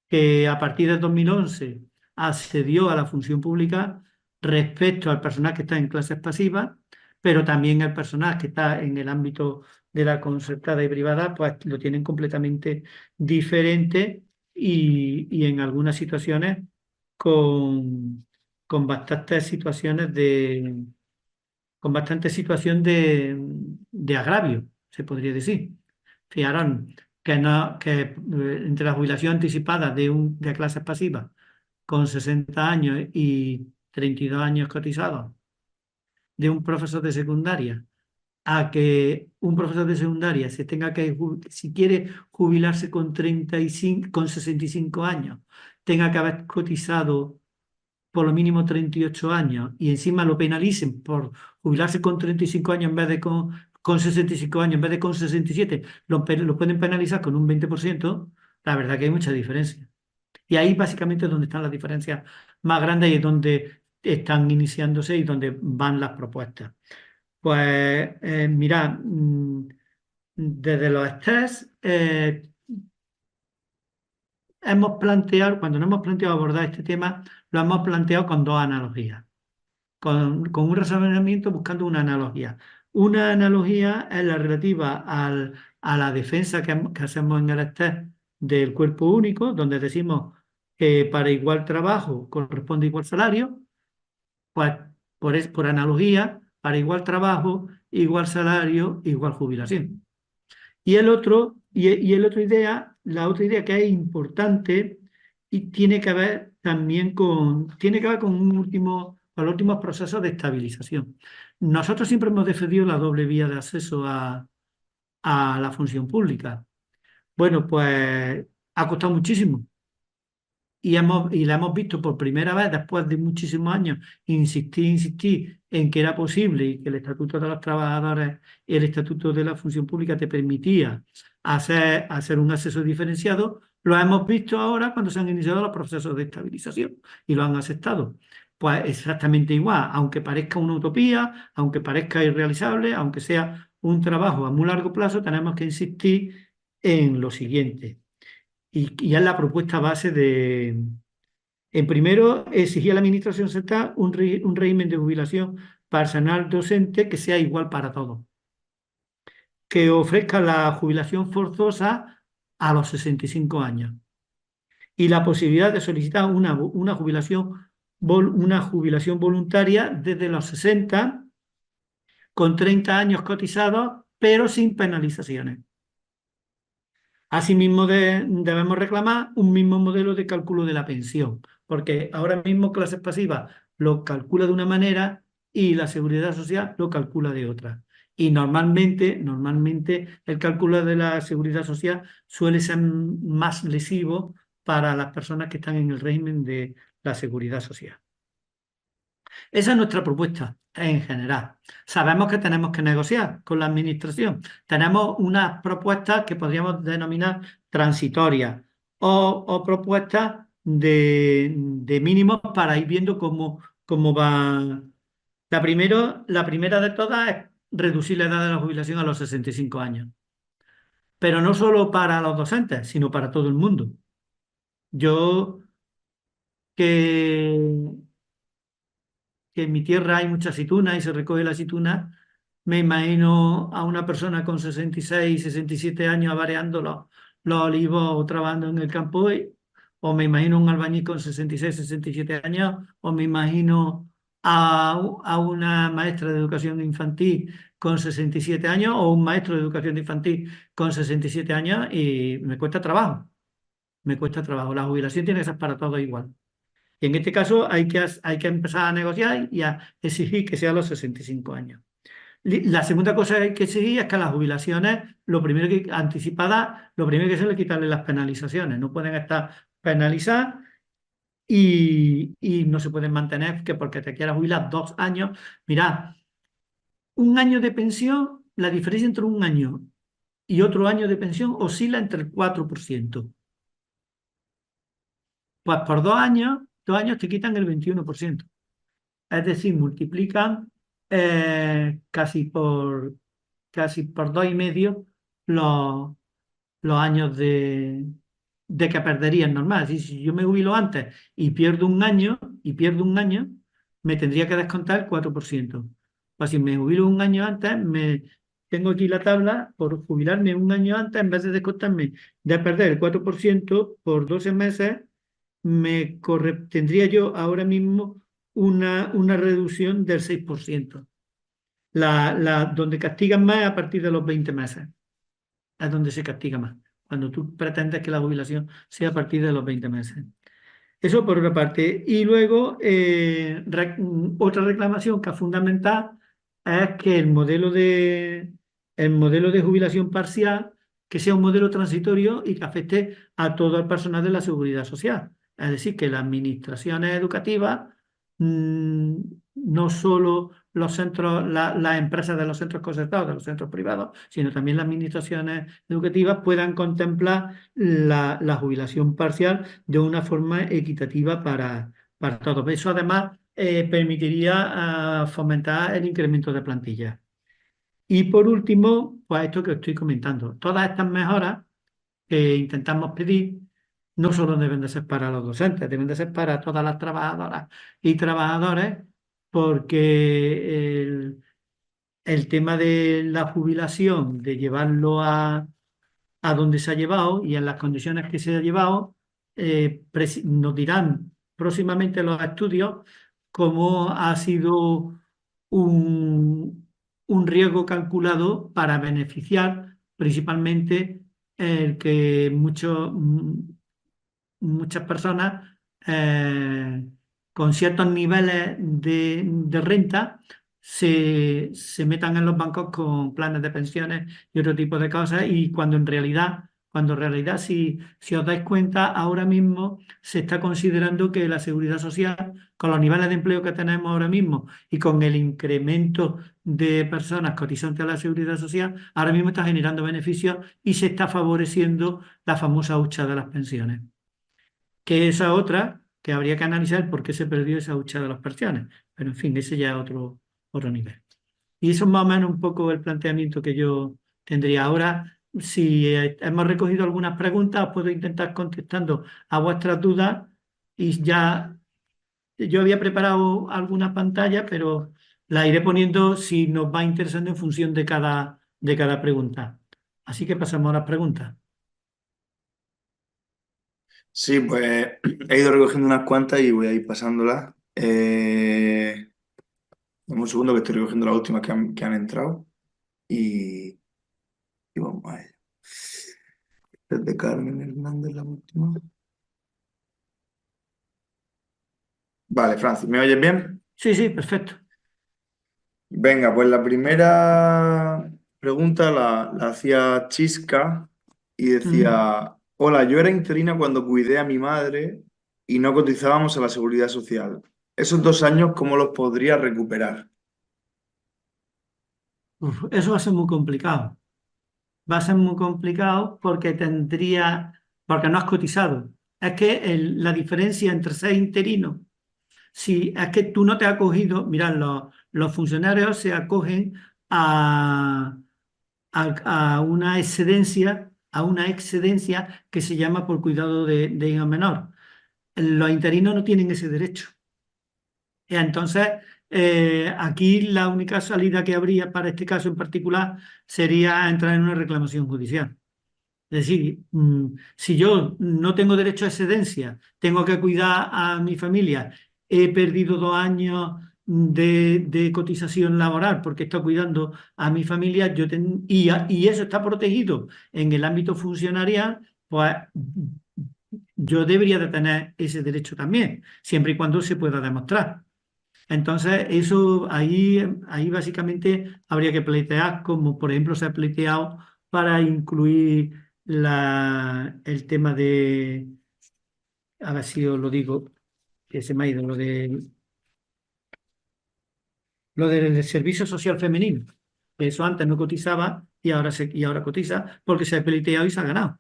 que a partir del 2011 accedió a la función pública respecto al personal que está en clases pasivas, pero también el personal que está en el ámbito de la concertada y privada, pues lo tienen completamente diferente y en algunas situaciones con, con bastantes situaciones con bastante situación de agravio, se podría decir. Fijaros que entre la jubilación anticipada de clases pasivas con 60 años y 32 años cotizados de un profesor de secundaria a que un profesor de secundaria si quiere jubilarse con 65 años, tenga que haber cotizado por lo mínimo 38 años y encima lo penalicen por jubilarse con 35 años en vez de con 65 años, en vez de con 67, lo pueden penalizar con un 20%, la verdad que hay mucha diferencia. Y ahí básicamente es donde están las diferencias más grandes y es donde están iniciándose y donde van las propuestas. Pues mirad, desde los test cuando nos hemos planteado abordar este tema, lo hemos planteado con dos analogías, con un razonamiento buscando una analogía. Una analogía es la relativa a la defensa que hacemos en el test del cuerpo único, donde decimos que para igual trabajo corresponde igual salario, pues por analogía, para igual trabajo, igual salario, igual jubilación. La otra idea que es importante y tiene que ver también con los últimos procesos de estabilización. Nosotros siempre hemos defendido la doble vía de acceso a la función pública. Bueno, pues ha costado muchísimo. y la hemos visto por primera vez después de muchísimos años insistir en que era posible y que el Estatuto de los Trabajadores y el Estatuto de la Función Pública te permitía hacer un acceso diferenciado, lo hemos visto ahora cuando se han iniciado los procesos de estabilización y lo han aceptado. Pues exactamente igual, aunque parezca una utopía, aunque parezca irrealizable, aunque sea un trabajo a muy largo plazo, tenemos que insistir en lo siguiente. Y es la propuesta base en primero, exigir a la Administración Central un régimen de jubilación personal docente que sea igual para todos, que ofrezca la jubilación forzosa a los 65 años y la posibilidad de solicitar una jubilación voluntaria desde los 60 con 30 años cotizados, pero sin penalizaciones. Asimismo, debemos reclamar un mismo modelo de cálculo de la pensión, porque ahora mismo clases pasivas lo calcula de una manera y la Seguridad Social lo calcula de otra. Y normalmente el cálculo de la Seguridad Social suele ser más lesivo para las personas que están en el régimen de la Seguridad Social. Esa es nuestra propuesta en general. Sabemos que tenemos que negociar con la Administración. Tenemos unas propuestas que podríamos denominar transitorias o propuestas de mínimos para ir viendo cómo va. La primera de todas es reducir la edad de la jubilación a los 65 años. Pero no solo para los docentes, sino para todo el mundo. Yo que en mi tierra hay mucha aceituna y se recoge la aceituna, me imagino a una persona con 66, 67 años avareando los olivos o trabajando en el campo, o me imagino un albañil con 66, 67 años, o me imagino a una maestra de educación infantil con 67 años, o un maestro de educación infantil con 67 años, y me cuesta trabajo. Me cuesta trabajo. La jubilación tiene que ser para todos igual. Y en este caso hay que empezar a negociar y a exigir que sea a los 65 años. La segunda cosa que hay que exigir es que a las jubilaciones, anticipadas, lo primero que se le quitarle las penalizaciones. No pueden estar penalizadas y no se pueden mantener que porque te quieras jubilar 2 años. Mirad, un año de pensión, la diferencia entre un año y otro año de pensión oscila entre el 4%. Pues por 2 años te quitan el 21%. Es decir, multiplican casi por 2,5 los años de que perderían normal. Si yo me jubilo antes y pierdo un año, me tendría que descontar el 4%. Pues si me jubilo un año antes, tengo aquí la tabla, por jubilarme un año antes, en vez de descontarme de perder el 4% por 12 meses, tendría yo ahora mismo una reducción del 6%. Donde castigan más a partir de los 20 meses. Es donde se castiga más. Cuando tú pretendes que la jubilación sea a partir de los 20 meses. Eso por una parte. Y luego, otra reclamación que es fundamental es que el modelo de jubilación parcial que sea un modelo transitorio y que afecte a todo el personal de la seguridad social. Es decir, que las administraciones educativas, no solo los centros, las empresas de los centros concertados, de los centros privados, sino también las administraciones educativas puedan contemplar la jubilación parcial de una forma equitativa para todos. Eso además permitiría fomentar el incremento de plantilla. Y por último, pues esto que estoy comentando. Todas estas mejoras que intentamos pedir no solo deben de ser para los docentes, deben de ser para todas las trabajadoras y trabajadores, porque el tema de la jubilación, de llevarlo a donde se ha llevado y en las condiciones que se ha llevado, nos dirán próximamente los estudios cómo ha sido un riesgo calculado para beneficiar principalmente el que muchas personas con ciertos niveles de renta se metan en los bancos con planes de pensiones y otro tipo de cosas, y cuando en realidad cuando en realidad, si os dais cuenta, ahora mismo se está considerando que la seguridad social, con los niveles de empleo que tenemos ahora mismo y con el incremento de personas cotizantes a la seguridad social, ahora mismo está generando beneficios y se está favoreciendo la famosa hucha de las pensiones. Que esa otra, que habría que analizar por qué se perdió esa hucha de las pensiones. Pero en fin, ese ya es otro nivel. Y eso es más o menos un poco el planteamiento que yo tendría. Ahora, si hemos recogido algunas preguntas, os puedo intentar contestando a vuestras dudas y ya yo había preparado algunas pantallas, pero las iré poniendo si nos va interesando en función de cada pregunta. Así que pasamos a las preguntas. Sí, pues he ido recogiendo unas cuantas y voy a ir pasándolas. Dame un segundo que estoy recogiendo las últimas que han entrado y, y vamos a ello. Desde Carmen Hernández, la última. Vale, Francis, ¿me oyes bien? Sí, sí, perfecto. Venga, pues la primera pregunta la hacía Chisca y decía, hola, yo era interina cuando cuidé a mi madre y no cotizábamos a la seguridad social. Esos 2 años, ¿cómo los podría recuperar? Eso va a ser muy complicado. Va a ser muy complicado porque no has cotizado. Es que la diferencia entre ser interino, si es que tú no te has acogido, mirad, los funcionarios se acogen a, a una excedencia que se llama por cuidado de hijo menor. Los interinos no tienen ese derecho. Entonces, aquí la única salida que habría para este caso en particular sería entrar en una reclamación judicial. Es decir, si yo no tengo derecho a excedencia, tengo que cuidar a mi familia, he perdido 2 años de cotización laboral porque estoy cuidando a mi familia y eso está protegido en el ámbito funcionarial, pues yo debería de tener ese derecho también, siempre y cuando se pueda demostrar. Entonces, eso ahí básicamente habría que pleitear, como por ejemplo se ha pleiteado para incluir el tema a ver si os lo digo, que se me ha ido, lo del servicio social femenino. Que eso antes no cotizaba y ahora cotiza porque se ha pleiteado y se ha ganado.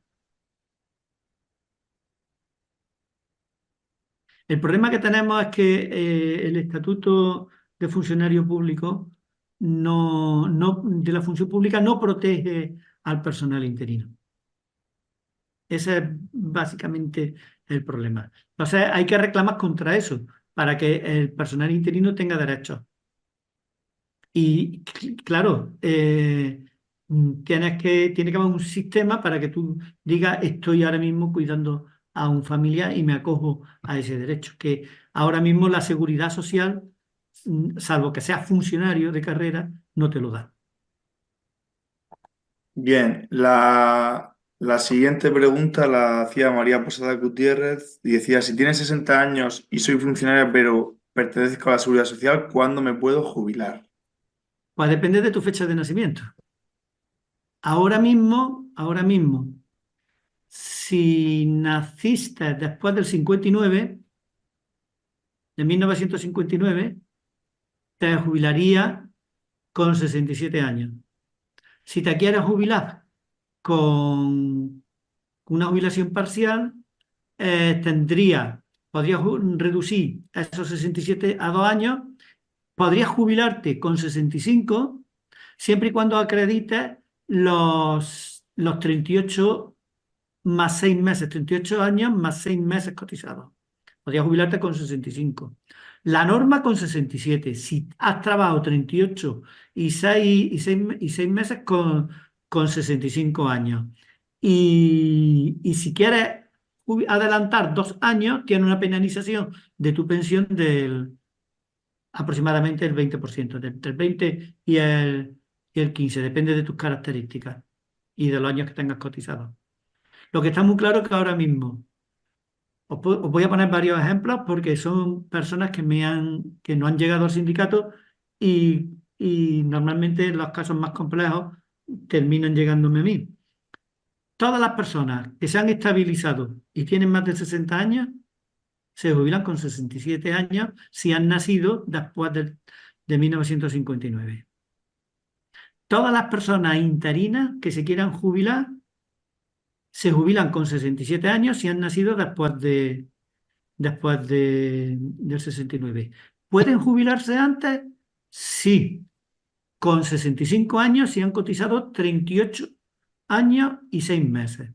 El problema que tenemos es que el estatuto de funcionario público de la función pública no protege al personal interino. Ese es básicamente el problema. Entonces hay que reclamar contra eso para que el personal interino tenga derechos. Y claro, tiene que haber un sistema para que tú digas, estoy ahora mismo cuidando a un familiar y me acojo a ese derecho. Que ahora mismo la seguridad social, salvo que seas funcionario de carrera, no te lo da. Bien, la siguiente pregunta la hacía María Posada Gutiérrez y decía, si tienes 60 años y soy funcionaria pero pertenezco a la seguridad social, ¿cuándo me puedo jubilar? Pues depende de tu fecha de nacimiento. Ahora mismo, si naciste después del 59, de 1959, te jubilaría con 67 años. Si te quieres jubilar con una jubilación parcial, podrías reducir esos 67 a 2 años, podrías jubilarte con 65, siempre y cuando acredites los 38 más 6 meses, 38 años más 6 meses cotizados. Podrías jubilarte con 65. La norma con 67. Si has trabajado 38 y 6 meses con 65 años. Y si quieres adelantar 2 años, tienes una penalización de tu pensión del aproximadamente el 20%, entre el 20 y el 15, depende de tus características y de los años que tengas cotizados. Lo que está muy claro es que ahora mismo, os voy a poner varios ejemplos porque son personas que no han llegado al sindicato y normalmente los casos más complejos terminan llegándome a mí. todas las personas que se han estabilizado y tienen más de 60 años se jubilan con 67 años si han nacido después de 1959. Todas las personas interinas que se quieran jubilar se jubilan con 67 años si han nacido del 69. ¿Pueden jubilarse antes? Sí, con 65 años si han cotizado 38 años y 6 meses.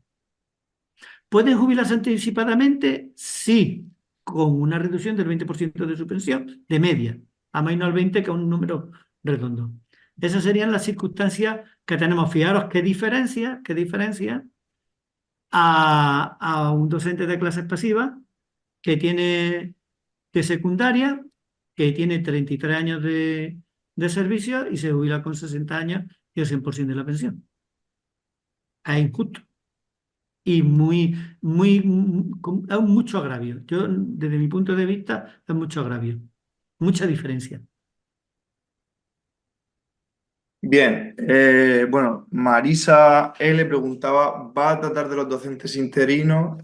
¿Pueden jubilarse anticipadamente? Sí, con una reducción del 20% de su pensión, de media, a menos al 20, que es un número redondo. Esas serían las circunstancias que tenemos. Fijaros qué diferencia a un docente de clases pasivas que tiene de secundaria, que tiene 33 años de servicio y se jubila con 60 años y el 100% de la pensión. Es injusto y es mucho agravio. Yo, desde mi punto de vista, es mucho agravio, mucha diferencia. Bien, bueno, Marisa L. preguntaba, ¿va a tratar de los docentes interinos?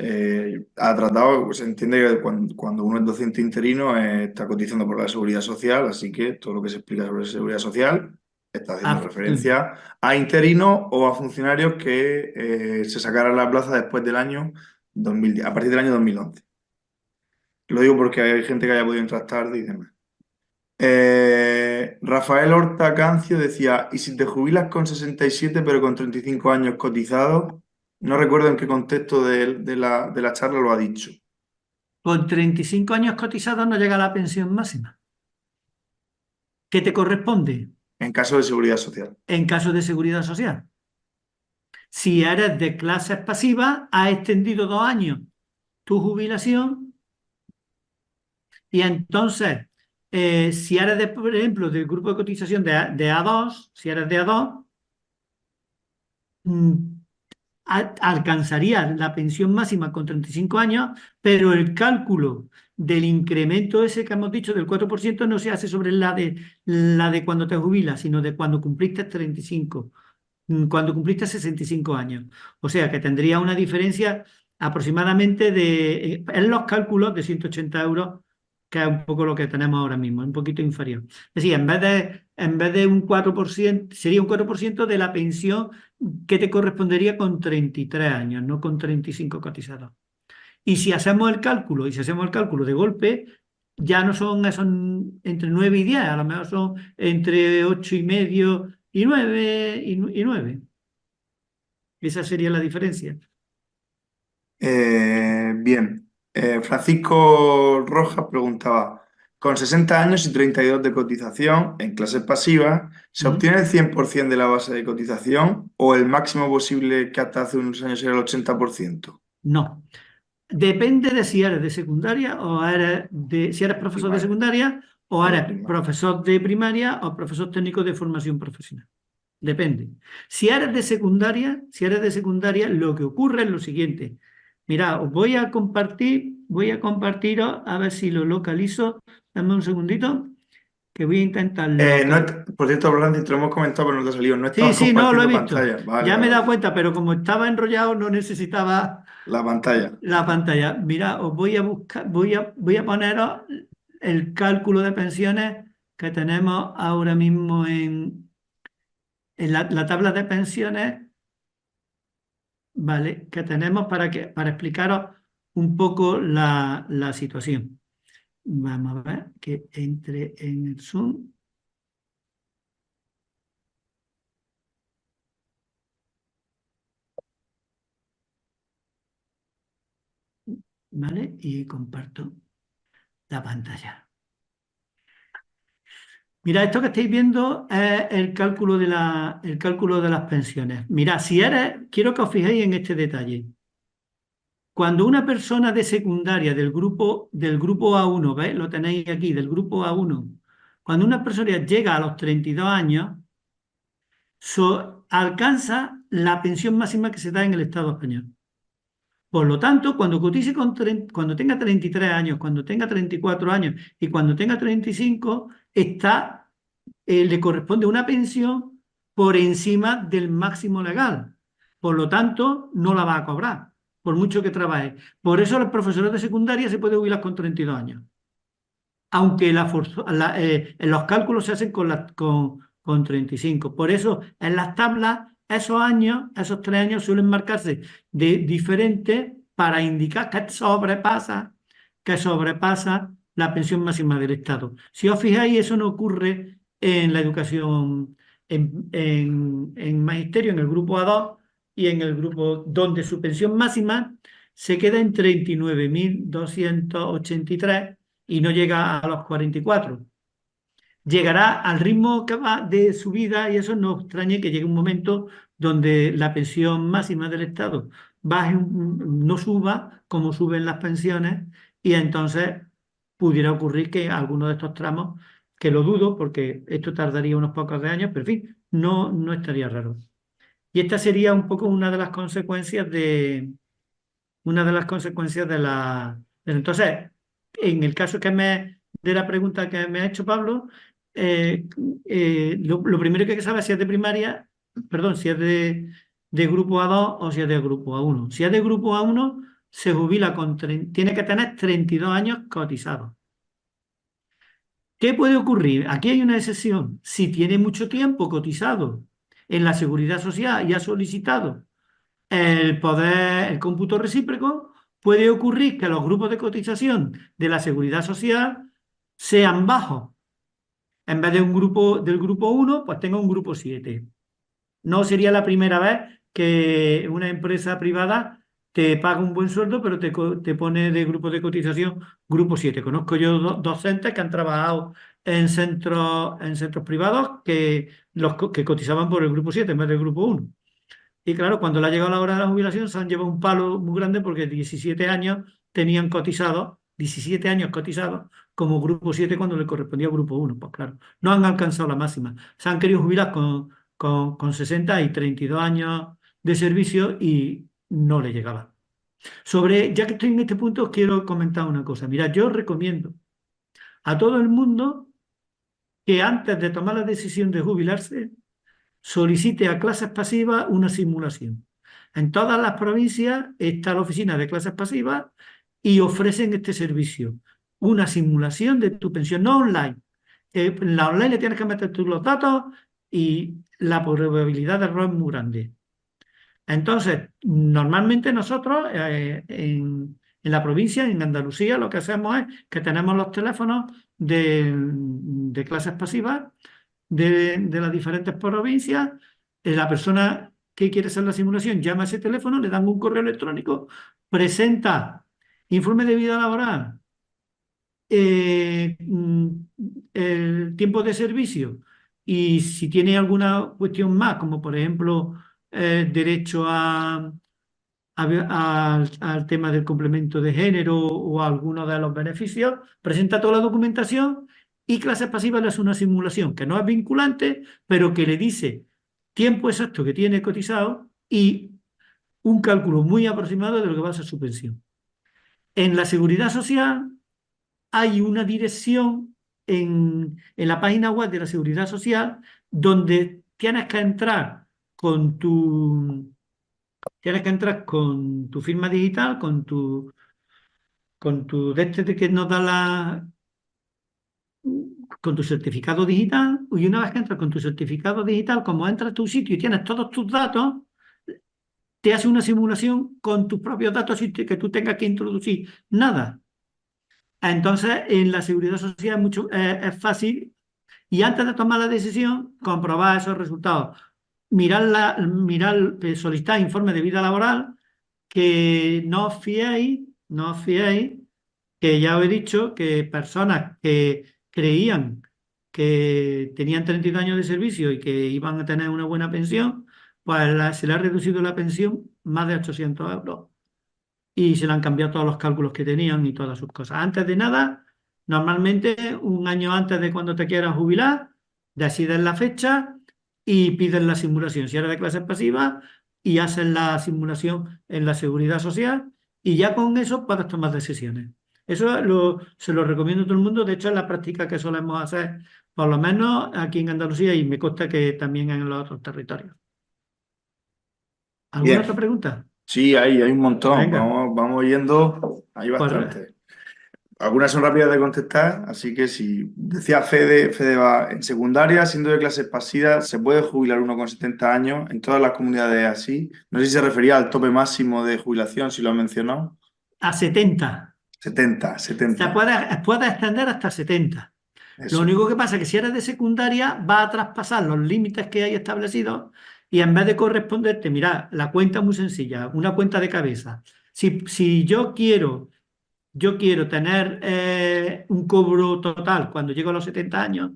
Ha tratado, pues, se entiende que cuando uno es docente interino está cotizando por la Seguridad Social, así que todo lo que se explica sobre Seguridad Social está haciendo referencia a interinos o a funcionarios que se sacaran la plaza después del año 2010, a partir del año 2011. Lo digo porque hay gente que haya podido entrar tarde y demás. Rafael Horta Cancio decía, ¿y si te jubilas con 67 pero con 35 años cotizados? No recuerdo en qué contexto de la charla lo ha dicho. Con 35 años cotizados no llega a la pensión máxima, que te corresponde En caso de seguridad social. en caso de seguridad social. Si eres de clases pasivas, has extendido 2 años tu jubilación y entonces, si eres, por ejemplo, del grupo de cotización de A2, si eres de A2, alcanzarías la pensión máxima con 35 años, pero el cálculo del incremento ese que hemos dicho del 4% no se hace sobre la de cuando te jubilas, sino de cuando cumpliste 35, cuando cumpliste 65 años. O sea que tendría una diferencia aproximadamente en los cálculos de 180 euros, que es un poco lo que tenemos ahora mismo, un poquito inferior. Es decir, en vez de un 4%, sería un 4% de la pensión que te correspondería con 33 años, no con 35 cotizados. Y si hacemos el cálculo, de golpe, ya no son esos entre 9 y 10, a lo mejor son entre 8 y medio y 9. Esa sería la diferencia. Bien. Francisco Rojas preguntaba, con 60 años y 32 de cotización en clases pasivas, ¿se obtiene el 100% de la base de cotización o el máximo posible que hasta hace unos años era el 80%? No. Depende de si eres de secundaria o si eres profesor de Primaria. secundaria o O de eres primaria. profesor de primaria o profesor técnico de formación profesional. Depende. Si eres de secundaria, lo que ocurre es lo siguiente. Mirad, os voy a compartiros, a ver si lo localizo. Dame un segundito, que voy a intentarlo. Por cierto, Blandy, te lo hemos comentado, pero no te ha salido. No estabas Sí, no, lo he compartiendo visto. pantalla. Vale, Ya me he vale. dado cuenta, pero como estaba enrollado, no necesitaba La pantalla. la pantalla. Mira, os voy a buscar, voy a poneros el cálculo de pensiones que tenemos ahora mismo en la tabla de pensiones, ¿vale? Que tenemos para explicaros un poco la situación. Vamos a ver que entre en el Zoom. ¿Vale? Y comparto la pantalla. Mira, esto que estáis viendo es el cálculo de las pensiones. Mira, quiero que os fijéis en este detalle. Cuando una persona de secundaria del grupo A1, ¿veis? Lo tenéis aquí, del grupo A1, cuando una persona llega a los 32 años, alcanza la pensión máxima que se da en el Estado español. Por lo tanto, cuando cotice cuando tenga 33 años, cuando tenga 34 años y cuando tenga 35, le corresponde una pensión por encima del máximo legal. Por lo tanto, no la va a cobrar, por mucho que trabaje. Por eso los profesores de secundaria se pueden jubilar con 32 años. Aunque los cálculos se hacen con 35. Por eso, en las tablas, esos años, esos 3 años suelen marcarse de diferente para indicar que sobrepasa la pensión máxima del Estado. Si os fijáis, eso no ocurre en la educación, en magisterio, en el grupo A2 y en el grupo donde su pensión máxima se queda en 39.283 y no llega a los 44. Llegará al ritmo que va de subida y eso no extrañe que llegue un momento donde la pensión máxima del Estado no suba como suben las pensiones y entonces pudiera ocurrir que algunos de estos tramos, que lo dudo porque esto tardaría unos pocos de años, pero en fin, no estaría raro. Y esta sería un poco una de las consecuencias de Entonces, en el caso de la pregunta que me ha hecho Pablo, lo primero que hay que saber es si es de primaria, perdón, si es de grupo A2 o si es de grupo A1. Si es de grupo A1, se jubila tiene que tener 32 años cotizados. ¿Qué puede ocurrir? Aquí hay una excepción. Si tiene mucho tiempo cotizado en la Seguridad Social y ha solicitado el cómputo recíproco, puede ocurrir que los grupos de cotización de la Seguridad Social sean bajos. En vez de del grupo 1, pues tenga un grupo 7. No sería la primera vez que una empresa privada te paga un buen sueldo, pero te pone de grupo de cotización grupo 7. Conozco yo docentes que han trabajado en centros privados que cotizaban por el grupo 7 en vez del grupo 1. Y claro, cuando le ha llegado la hora de la jubilación, se han llevado un palo muy grande porque 17 años tenían cotizados, 17 años cotizados como grupo 7 cuando le correspondía grupo 1. Pues claro, no han alcanzado la máxima. Se han querido jubilar con 60 y 32 años de servicio y no le llegaba. Ya que estoy en este punto, os quiero comentar una cosa. Mira, yo recomiendo a todo el mundo que antes de tomar la decisión de jubilarse, solicite a clases pasivas una simulación. En todas las provincias está la oficina de clases pasivas y ofrecen este servicio. Una simulación de tu pensión, no online. En la online le tienes que meter tú los datos y la probabilidad de error es muy grande. Entonces, normalmente nosotros en la provincia, en Andalucía, lo que hacemos es que tenemos los teléfonos de clases pasivas de las diferentes provincias. La persona que quiere hacer la simulación llama a ese teléfono, le dan un correo electrónico, presenta informe de vida laboral, el tiempo de servicio y si tiene alguna cuestión más, como por ejemplo derecho al tema del complemento de género o a alguno de los beneficios, presenta toda la documentación y Clases Pasivas le hace una simulación que no es vinculante, pero que le dice tiempo exacto que tiene cotizado y un cálculo muy aproximado de lo que va a ser su pensión. En la Seguridad Social hay una dirección en la página web de la Seguridad Social donde tienes que entrar con tu firma digital, con tu de que nos da con tu certificado digital, y una vez que entras con tu certificado digital, como entras a tu sitio y tienes todos tus datos, te hace una simulación con tus propios datos sin que tú tengas que introducir nada. Entonces, en la Seguridad Social es fácil y antes de tomar la decisión, comprobar esos resultados. Solicitar informe de vida laboral, que no os fiéis, que ya os he dicho que personas que creían que tenían 32 años de servicio y que iban a tener una buena pensión, pues se le ha reducido la pensión más de 800 euros y se le han cambiado todos los cálculos que tenían y todas sus cosas. Antes de nada, normalmente un año antes de cuando te quieras jubilar, decides la fecha y pides la simulación. Si eres de clases pasivas y haces la simulación en la Seguridad Social y ya con eso puedes tomar decisiones. Eso se lo recomiendo a todo el mundo. De hecho, es la práctica que solemos hacer, por lo menos aquí en Andalucía y me consta que también en los otros territorios. ¿Alguna Bien, otra pregunta? sí, hay un montón. Venga, Vamos yendo, hay pues bastante. Algunas son rápidas de contestar, así que si decía Fede va en secundaria, siendo de clases pasivas, se puede jubilar uno con 70 años en todas las comunidades así. No sé si se refería al tope máximo de jubilación, si lo han mencionado. a 70. 70, Se 70. puede extender hasta 70. Lo Eso. único que pasa es que si eres de secundaria, va a traspasar los límites que hay establecidos y en vez de corresponderte, mira, la cuenta es muy sencilla, una cuenta de cabeza. Si yo quiero tener un cobro total cuando llego a los 70 años,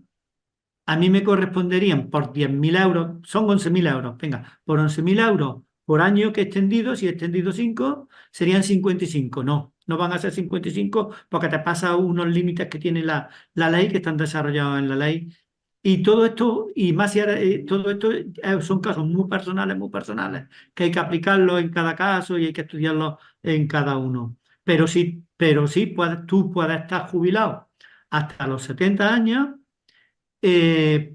a mí me corresponderían por 10.000 euros, son 11.000 euros, venga, por 11.000 euros por año que he extendido, si he extendido 5, serían 55. No, no van a ser 55 porque te pasa unos límites que tiene la ley, que están desarrollados en la ley. Y todo esto, y más si todo esto son casos muy personales, que hay que aplicarlo en cada caso y hay que estudiarlo en cada uno. Pero sí tú puedes estar jubilado hasta los 70 años,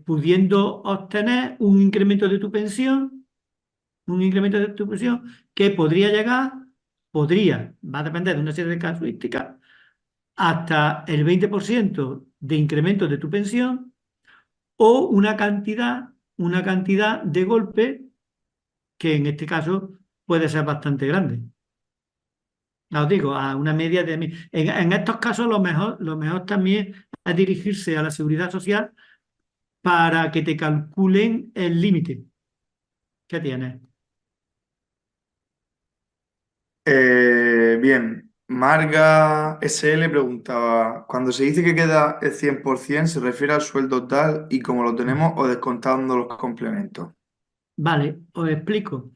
pudiendo obtener un incremento de tu pensión que va a depender de una serie de casuísticas, hasta el 20% de incremento de tu pensión o una cantidad de golpe que en este caso puede ser bastante grande. Ya os digo, a una media de... En estos casos lo mejor también es dirigirse a la seguridad social para que te calculen el límite que tienes. Bien, Marga SL preguntaba, cuando se dice que queda el 100%, ¿se refiere al sueldo tal y como lo tenemos o descontando los complementos? Vale, os explico.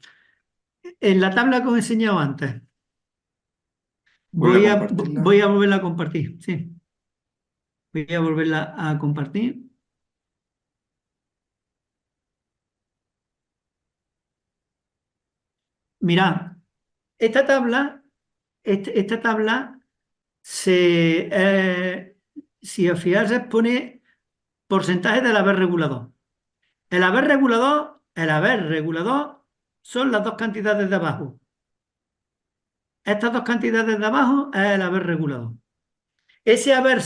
En la tabla que os he enseñado antes, Vuelve a voy a, compartirla. voy a volverla a compartir. Sí, voy a volverla a compartir. Mirad, esta tabla, esta tabla si os fijáis, pone porcentaje del haber regulador. El haber regulador son las dos cantidades de abajo. Estas dos cantidades de abajo es el haber regulador. Ese haber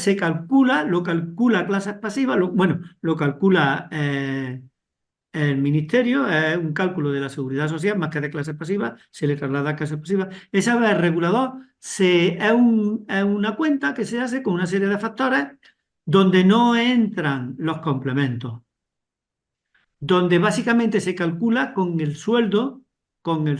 lo calcula clases pasivas, bueno, lo calcula el ministerio, es un cálculo de la seguridad social más que de clases pasivas, se le traslada a clases pasivas. Ese haber regulador es una cuenta que se hace con una serie de factores donde no entran los complementos, donde básicamente se calcula con el sueldo, con lo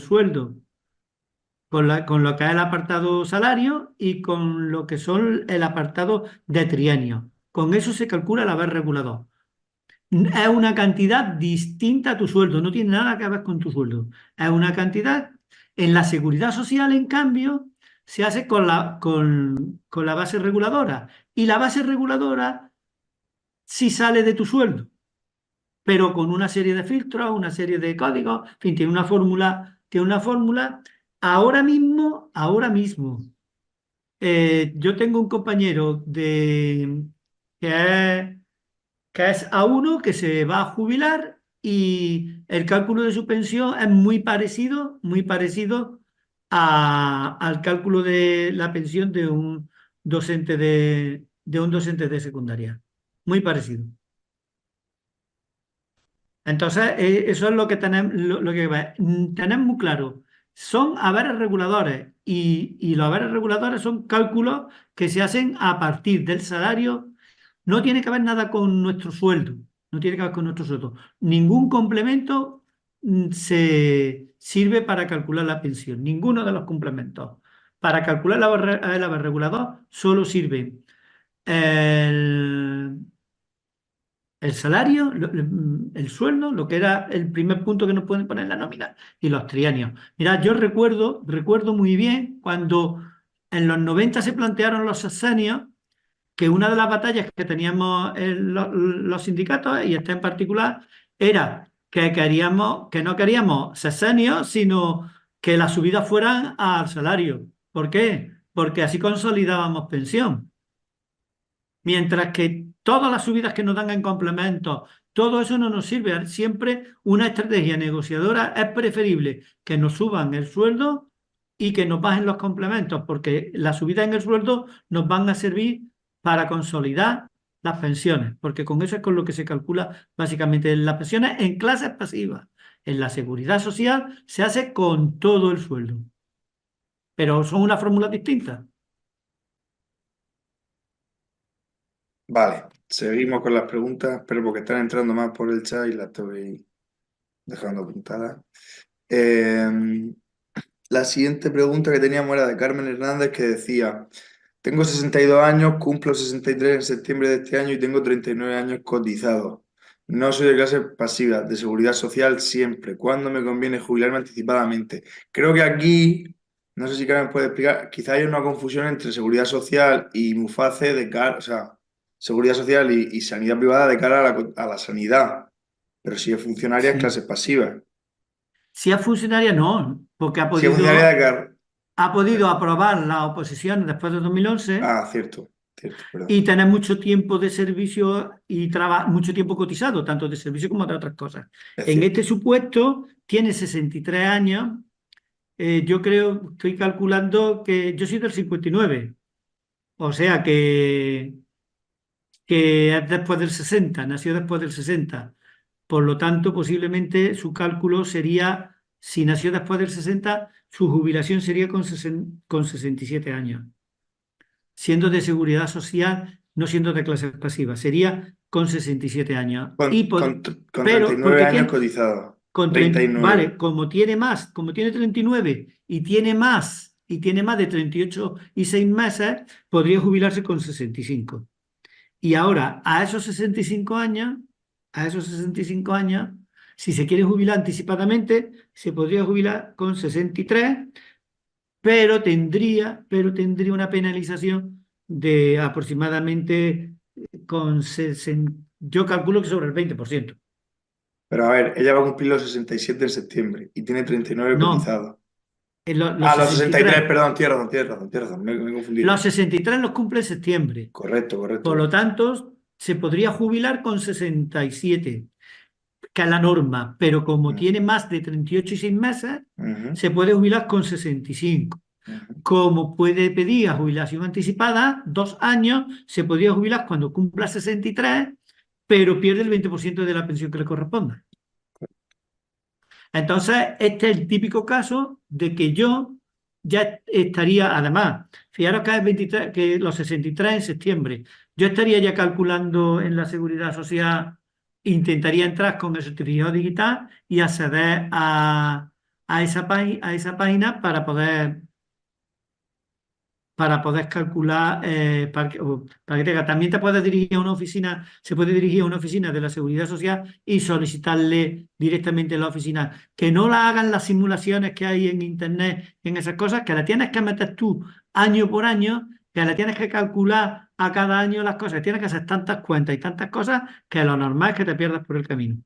que es el apartado salario y con lo que son el apartado de trienio. Con eso se calcula el haber regulador. Es una cantidad distinta a tu sueldo, no tiene nada que ver con tu sueldo. Es una cantidad. En la seguridad social, en cambio, se hace con la base reguladora. Y la base reguladora sí sale de tu sueldo, pero con una serie de filtros, una serie de códigos, en fin, tiene una fórmula, ahora mismo, yo tengo un compañero que es, que es A1 que se va a jubilar y el cálculo de su pensión es muy parecido al cálculo de la pensión de un docente de secundaria. Muy parecido. Entonces, eso es lo que tenemos, lo que tenemos muy claro. Son haberes reguladores y los haberes reguladores son cálculos que se hacen a partir del salario. No tiene que ver nada con nuestro sueldo. No tiene que ver con nuestro sueldo. Ningún complemento se sirve para calcular la pensión. Ninguno de los complementos. Para calcular el haber regulador solo sirve el, el salario, el sueldo, lo que era el primer punto que nos pueden poner en la nómina, y los trienios. Mira, yo recuerdo muy bien cuando en los 90 se plantearon los sexenios, que una de las batallas que teníamos en los sindicatos, y esta en particular, era que no queríamos sexenios, sino que las subidas fueran al salario. ¿Por qué? Porque así consolidábamos pensión. Mientras que todas las subidas que nos dan en complemento, todo eso no nos sirve. Siempre una estrategia negociadora es preferible que nos suban el sueldo y que nos bajen los complementos, porque las subidas en el sueldo nos van a servir para consolidar las pensiones, porque con eso es con lo que se calcula básicamente las pensiones en clases pasivas. En la seguridad social se hace con todo el sueldo, pero son unas fórmulas distintas. Vale, seguimos con las preguntas, pero porque están entrando más por el chat y las estoy dejando apuntadas. La siguiente pregunta que teníamos era de Carmen Hernández, que decía: tengo 62 años, cumplo 63 en septiembre de este año y tengo 39 años cotizados. No soy de clase pasiva, de seguridad social siempre. ¿Cuándo me conviene jubilarme anticipadamente? Creo que aquí, no sé si Carmen puede explicar, quizá hay una confusión entre seguridad social y MUFACE de cara, o sea, seguridad social y sanidad privada de cara a la sanidad. Pero si es funcionaria, es Sí. clase pasiva. Si es funcionaria, no, porque Si es funcionaria de cara. ha podido aprobar las oposiciones después de 2011 Ah, cierto, perdón. y tener mucho tiempo de servicio y mucho tiempo cotizado, tanto de servicio como de otras cosas. Es En cierto. este supuesto, tiene 63 años. Yo creo, estoy calculando que yo soy del 59, o sea que es después del 60, nació después del 60. Por lo tanto, posiblemente su cálculo sería, si nació después del 60, su jubilación sería con 67 años. Siendo de seguridad social, no siendo de clase pasiva, sería con 67 años. Con Pero 39 porque años tiene, cotizados. con 39. vale, como tiene 39 y tiene más de 38 y 6 meses, podría jubilarse con 65. Y ahora, a esos 65 años, si se quiere jubilar anticipadamente, se podría jubilar con 63, pero tendría una penalización de aproximadamente yo calculo que sobre el 20%. Pero a ver, ella va a cumplir los 67 en septiembre y tiene 39 No, cotizados. los Los 63, 63. perdón, tienes razón, me he confundido. Los 63 los cumple en septiembre. Correcto. Por lo tanto, se podría jubilar con 67, que es la norma, pero como tiene más de 38 y 6 meses, Ujú, se puede jubilar con 65. ujú. Como puede pedir a jubilación anticipada, 2 años, se podría jubilar cuando cumpla 63, pero pierde el 20% de la pensión que le corresponda. Entonces, este es el típico caso de que yo ya estaría, además, fijaros que, que los 63 en septiembre, yo estaría ya calculando en la seguridad social, intentaría entrar con el certificado digital y acceder a esa página para poder calcular, para que te también te puedes dirigir a una oficina, se puede dirigir a una oficina de la Seguridad Social y solicitarle directamente en la oficina que no la hagan las simulaciones que hay en Internet, en esas cosas, que la tienes que meter tú año por año, que la tienes que calcular a cada año las cosas, tienes que hacer tantas cuentas y tantas cosas que lo normal es que te pierdas por el camino.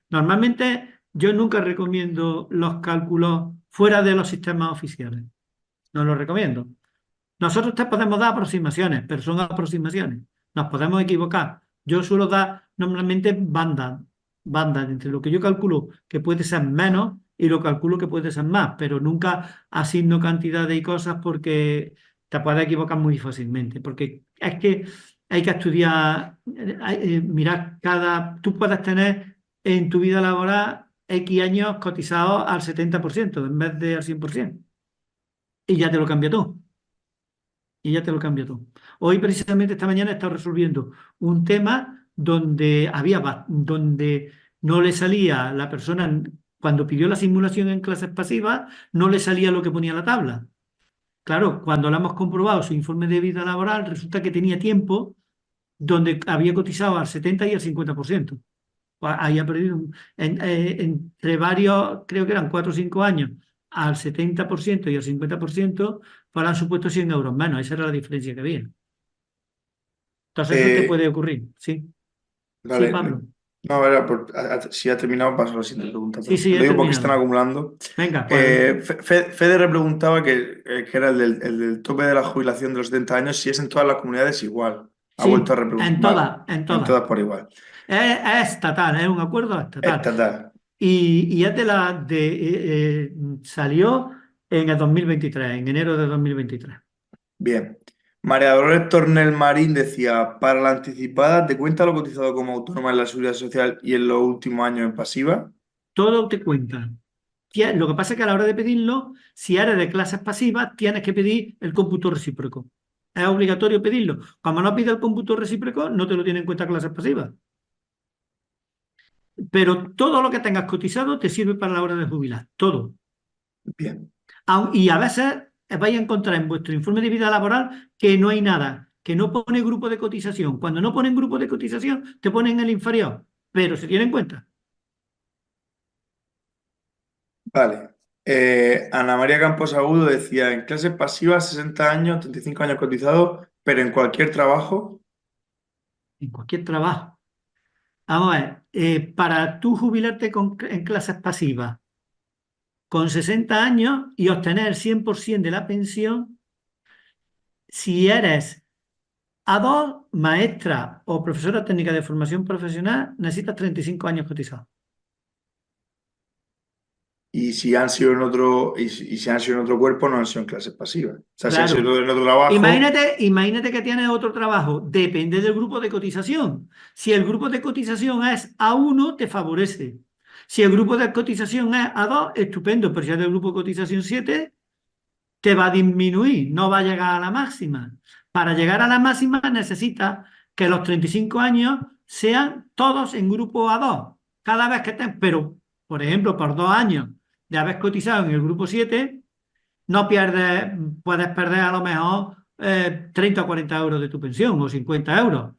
Normalmente yo nunca recomiendo los cálculos fuera de los sistemas oficiales. No lo recomiendo. Nosotros te podemos dar aproximaciones, pero son aproximaciones. Nos podemos equivocar. Yo suelo dar normalmente bandas entre lo que yo calculo que puede ser menos y lo calculo que puede ser más, pero nunca asigno cantidades y cosas porque te puedes equivocar muy fácilmente. Porque es que hay que estudiar, mirar tú puedes tener en tu vida laboral X años cotizados al 70% en vez de al 100%. Y ya te lo cambia todo. Hoy, precisamente, esta mañana he estado resolviendo un tema donde no le salía la persona, cuando pidió la simulación en clases pasivas, no le salía lo que ponía la tabla. Claro, cuando le hemos comprobado su informe de vida laboral, resulta que tenía tiempo donde había cotizado al 70 y al 50%. Ahí ha perdido entre varios, creo que eran 4 o 5 años, al 70% y al 50%, pues han supuesto 100 euros menos. Esa era la diferencia que había. Entonces eso te Eh, puede ocurrir. Sí, sí, vale, Pablo. no, a ver, si ha terminado, paso a la siguiente pregunta. Sí, sí, Lo he digo porque están terminado. acumulando. Venga, pues Fede repreguntaba que era el del tope de la jubilación de los 70 años, si es en todas las comunidades igual. Ha vuelto a Sí, repreguntar. en Vale, todas, en en todas. todas por igual. Es estatal, es un acuerdo estatal. Estatal. Y es salió en el 2023, en enero de 2023. Bien. María Dolores Tornel Marín decía, para la anticipada, ¿te cuenta lo cotizado como autónoma en la Seguridad Social y en los últimos años en pasiva? Todo te cuenta. Lo que pasa es que a la hora de pedirlo, si eres de clases pasivas, tienes que pedir el cómputo recíproco. Es obligatorio pedirlo. Como no pides el cómputo recíproco, no te lo tienen en cuenta clases pasivas. Pero todo lo que tengas cotizado te sirve para la hora de jubilar. Todo. Bien. Y a veces vais a encontrar en vuestro informe de vida laboral que no hay nada, que no pone grupo de cotización. Cuando no ponen grupo de cotización, te ponen el inferior, pero se tiene en cuenta. Vale. Ana María Campos Agudo decía, en clases pasivas 60 años, 35 años cotizados, pero en cualquier trabajo. En cualquier trabajo. Vamos a ver, para tú jubilarte en clases pasivas con 60 años y obtener el 100% de la pensión, si eres A2, maestra o profesora técnica de formación profesional, necesitas 35 años cotizados. Y si han sido en otro, y si han sido en otro cuerpo, no han sido en clases pasivas. O sea, si han Claro. sido en otro trabajo. Imagínate que tienes otro trabajo. Depende del grupo de cotización. Si el grupo de cotización es A1, te favorece. Si el grupo de cotización es A2, estupendo. Pero si es del grupo de cotización 7, te va a disminuir. No va a llegar a la máxima. Para llegar a la máxima necesitas que los 35 años sean todos en grupo A2. Cada vez que pero, por ejemplo, por 2 años de haber cotizado en el grupo 7, no pierdes, puedes perder a lo mejor 30 o 40 euros de tu pensión o 50 euros.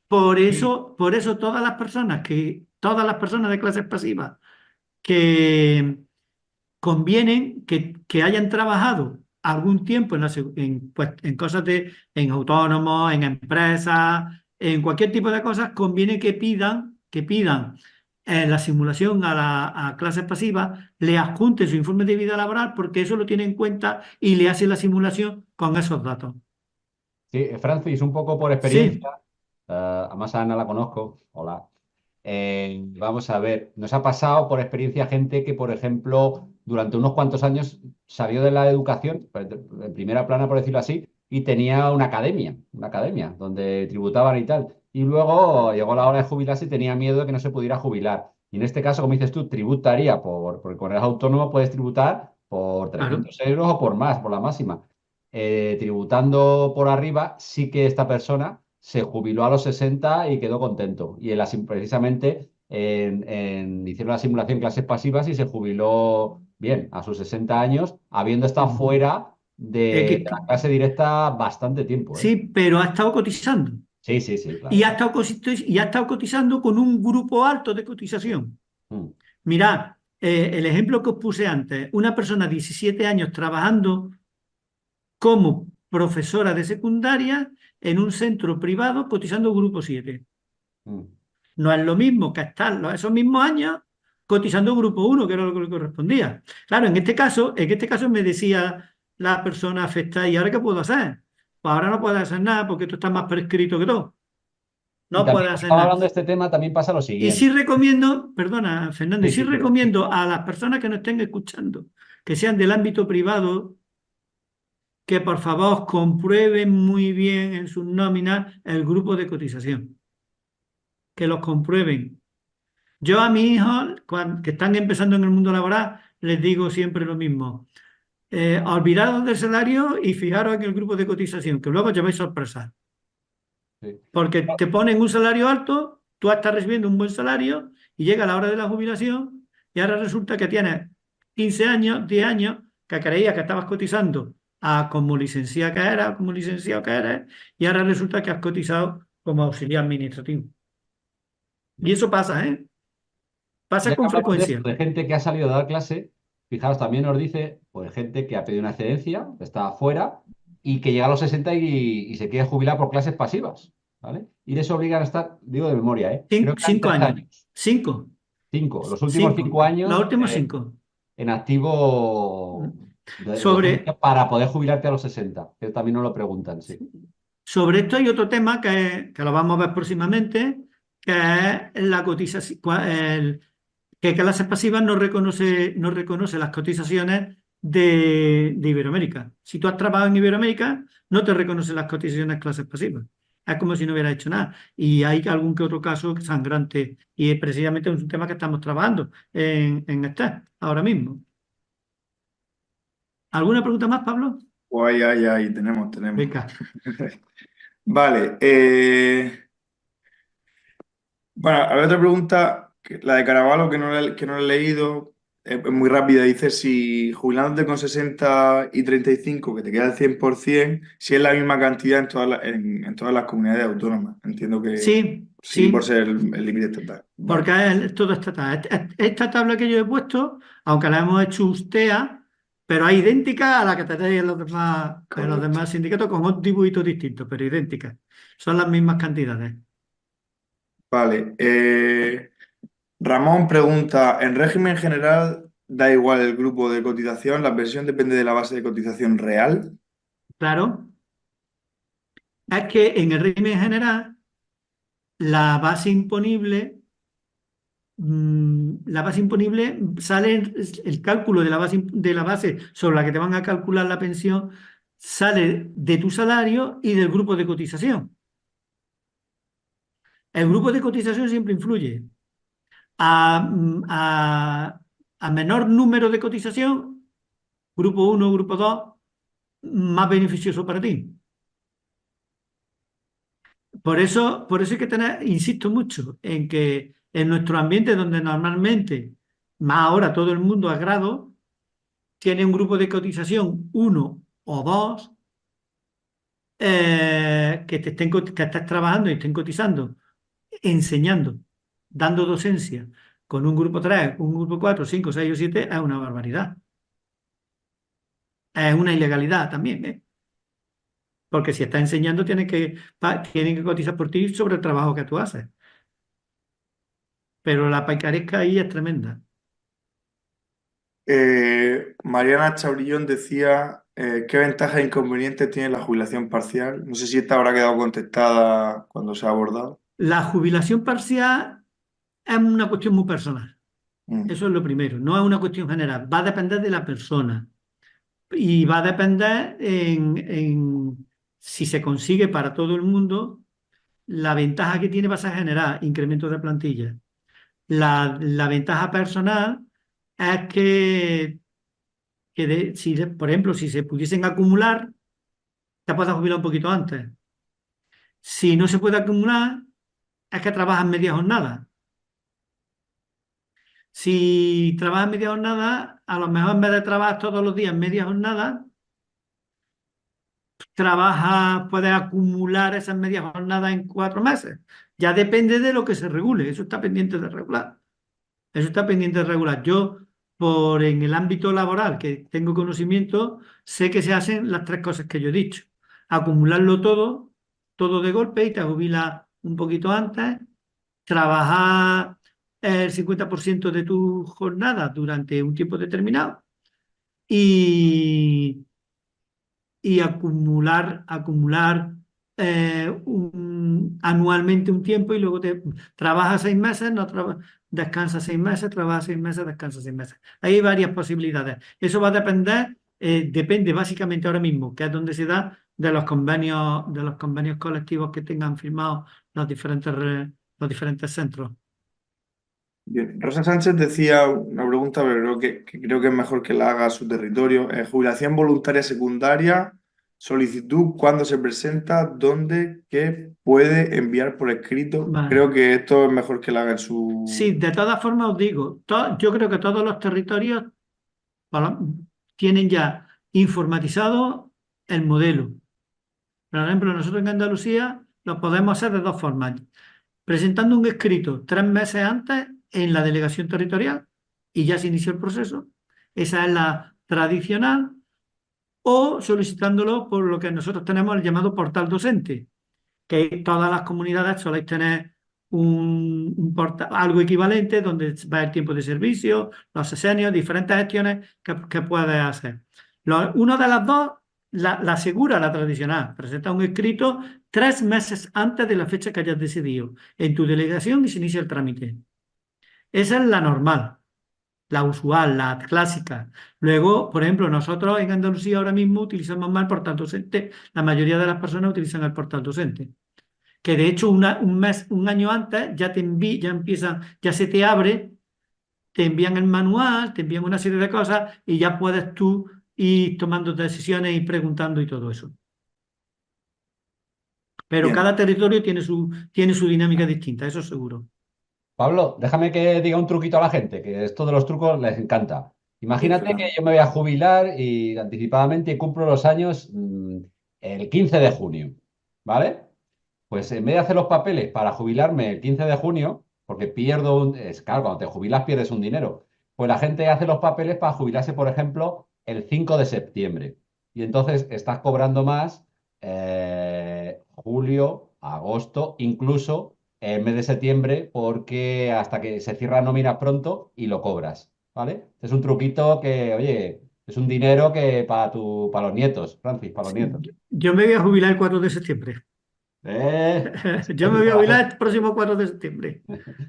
Por eso todas las personas de clases pasivas que convienen que hayan trabajado algún tiempo en cosas en autónomos, en empresas, en cualquier tipo de cosas, conviene que pidan la simulación a clases pasivas, le adjunten su informe de vida laboral porque eso lo tiene en cuenta y le hace la simulación con esos datos. Sí, Francis, un poco por Sí, experiencia, además a Ana la conozco, hola. Vamos a ver, nos ha pasado por experiencia gente que, por ejemplo, durante unos cuantos años salió de la educación, pues, en primera plana, por decirlo así, y tenía una academia donde tributaban y tal. Y luego llegó la hora de jubilarse y tenía miedo de que no se pudiera jubilar. Y en este caso, como dices tú, tributaría porque cuando eres autónomo puedes tributar por claro. 300 euros o por más, por la máxima. Tributando por arriba, sí que esta persona se jubiló a los 60 y quedó contento. Y precisamente hicieron la simulación clases pasivas y se jubiló bien a sus 60 años, habiendo estado fuera de Que- la clase directa bastante tiempo, ¿eh? sí, pero ha estado cotizando. Sí, sí, sí, Y claro, ha claro. estado cotizando con un grupo alto de cotización. Mm, Mirad, el ejemplo que os puse antes, una persona de 17 años trabajando como profesora de secundaria en un centro privado cotizando grupo 7. mm. No es lo mismo que estar esos mismos años cotizando grupo 1, que era lo que le correspondía. Claro, en este caso me decía la persona afectada, ¿y ahora qué puedo hacer? Pues ahora no puedo hacer nada porque tú estás más prescrito que todo. Y No también, puedes como hacer estaba nada. hablando de este tema, también pasa lo Y sí siguiente. recomiendo, perdona, Fernando, y Sí, sí sí, pero recomiendo a las personas que nos estén escuchando, que sean del ámbito privado, que por favor comprueben muy bien en sus nóminas el grupo de cotización. Que los comprueben. Yo a mis hijos, que están empezando en el mundo laboral, les digo siempre lo mismo. Olvidaros del salario y fijaros en el grupo de cotización, que luego lleváis sorpresas. sí. Porque te ponen un salario alto, tú estás recibiendo un buen salario y llega la hora de la jubilación y ahora resulta que tienes 15 años, 10 años, que creías que estabas cotizando como licenciado que eras, como licenciado que eres, y ahora resulta que has cotizado como auxiliar administrativo. Y eso pasa, ¿eh? Pasa Ya que con hablamos de esto, frecuencia. de gente que ha salido de dar clase, fijaos, también nos dice, pues, gente que ha pedido una excedencia, está afuera, y que llega a los 60 y se quiere jubilar por clases pasivas, ¿vale? Y les obligan a estar, digo de memoria, ¿eh? Creo que eran Cinco 3 años. años, Cinco. 5, los últimos Cinco. 5 Los años últimos 5. en activo de docencia Sobre, para poder jubilarte a los 60, que también nos lo preguntan, sí. Sobre esto hay otro tema que lo vamos a ver próximamente, que es la cotización, que clases pasivas no reconoce las cotizaciones de Iberoamérica. Si tú has trabajado en Iberoamérica, no te reconoce las cotizaciones clases pasivas. Es como si no hubiera hecho nada. Y hay algún que otro caso sangrante. Y es precisamente un tema que estamos trabajando en este ahora mismo. ¿Alguna pregunta más, Pablo? O ahí, tenemos. Venga. Vale. Bueno, a ver, otra pregunta, la de Caraballo, que no la he leído, es muy rápida. Dice si jubilándote con 60 y 35, que te queda el 100%, si es la misma cantidad en todas las comunidades autónomas. Entiendo que Sí, sí, por sí. ser el límite estatal. Vale. Porque es todo estatal. Esta tabla que yo he puesto, aunque la hemos hecho USTEA, pero es idéntica a la que tenéis en los Correcto. demás sindicatos con un dibujito distinto, pero idénticas. Son las mismas cantidades. Vale. Ramón pregunta, ¿en régimen general da igual el grupo de cotización? ¿La pensión depende de la base de cotización real? Claro, es que en el régimen general, la base imponible, sale el cálculo de la base sobre la que te van a calcular la pensión, sale de tu salario y del grupo de cotización. El grupo de cotización siempre influye. A menor número de cotización, grupo 1, grupo 2, más beneficioso para ti. Por eso hay que tener, insisto mucho, en que en nuestro ambiente donde normalmente, más ahora todo el mundo a grado, tiene un grupo de cotización 1 o 2, que estés trabajando y estén cotizando, enseñando, dando docencia con un grupo 3, un grupo 4, 5, 6 o 7, es una barbaridad. Es una ilegalidad también, ¿eh? Porque si estás enseñando, tienen que cotizar por ti sobre el trabajo que tú haces. Pero la picaresca ahí es tremenda. Mariana Chabrillón decía, ¿qué ventajas e inconvenientes tiene la jubilación parcial? No sé si esta habrá quedado contestada cuando se ha abordado. La jubilación parcial es una cuestión muy personal. Mm. Eso es lo primero. No es una cuestión general. Va a depender de la persona. Y va a depender en si se consigue para todo el mundo, la ventaja que tiene vas a generar incremento de plantilla. La ventaja personal es que por ejemplo, si se pudiesen acumular, te puedes jubilar un poquito antes. Si no se puede acumular, es que trabajas media jornada. Si trabajas media jornada, a lo mejor en vez de trabajar todos los días media jornada, puedes acumular esas medias jornadas en 4 meses. Ya depende de lo que se regule. Eso está pendiente de regular. Eso está pendiente de regular. Yo, en el ámbito laboral, que tengo conocimiento, sé que se hacen las 3 cosas que yo he dicho. Acumularlo todo de golpe y te jubilas un poquito antes. Trabajar el 50% de tu jornada durante un tiempo determinado y, y acumular anualmente un tiempo y luego te trabajas 6 meses, descansas 6 meses, trabajas 6 meses, descansas 6 meses. Hay varias posibilidades. Eso va a depender, depende básicamente ahora mismo, que es donde se da de los convenios colectivos que tengan firmados los diferentes centros. Bien. Rosa Sánchez decía una pregunta, pero que creo que es mejor que la haga a su territorio. Jubilación voluntaria secundaria, solicitud, ¿cuándo se presenta? ¿Dónde? ¿Qué puede enviar por escrito? Vale. Creo que esto es mejor que la haga en su... Sí, de todas formas os digo, yo creo que todos los territorios tienen ya informatizado el modelo. Por ejemplo, nosotros en Andalucía lo podemos hacer de 2 formas. Presentando un escrito 3 meses antes en la delegación territorial y ya se inició el proceso. Esa es la tradicional. O solicitándolo por lo que nosotros tenemos el llamado portal docente, que todas las comunidades soléis tener un portal, algo equivalente donde va el tiempo de servicio, los sesenios, diferentes gestiones que puedes hacer. Una de las dos la segura, la tradicional. Presenta un escrito 3 meses antes de la fecha que hayas decidido en tu delegación y se inicia el trámite. Esa es la normal, la usual, la clásica. Luego, por ejemplo, nosotros en Andalucía ahora mismo utilizamos más el portal docente. La mayoría de las personas utilizan el portal docente. Que de hecho un año antes ya empiezan, ya se te abre, te envían el manual, te envían una serie de cosas y ya puedes tú ir tomando decisiones y preguntando y todo eso. Pero Bien, cada territorio tiene su dinámica distinta, eso seguro. Pablo, déjame que diga un truquito a la gente, que esto de los trucos les encanta. bien, Imagínate que Fernando. yo me voy a jubilar y anticipadamente cumplo los años el 15 de junio, ¿vale? Pues en vez de hacer los papeles para jubilarme el 15 de junio, porque claro, cuando te jubilas pierdes un dinero, pues la gente hace los papeles para jubilarse, por ejemplo, el 5 de septiembre. Y entonces estás cobrando más julio, agosto, incluso el mes de septiembre, porque hasta que se cierra la nómina pronto y lo cobras, ¿vale? Es un truquito que, oye, es un dinero que para los nietos, Francis, para los nietos. Yo me voy a jubilar el 4 de septiembre. Yo me voy a jubilar el próximo 4 de septiembre.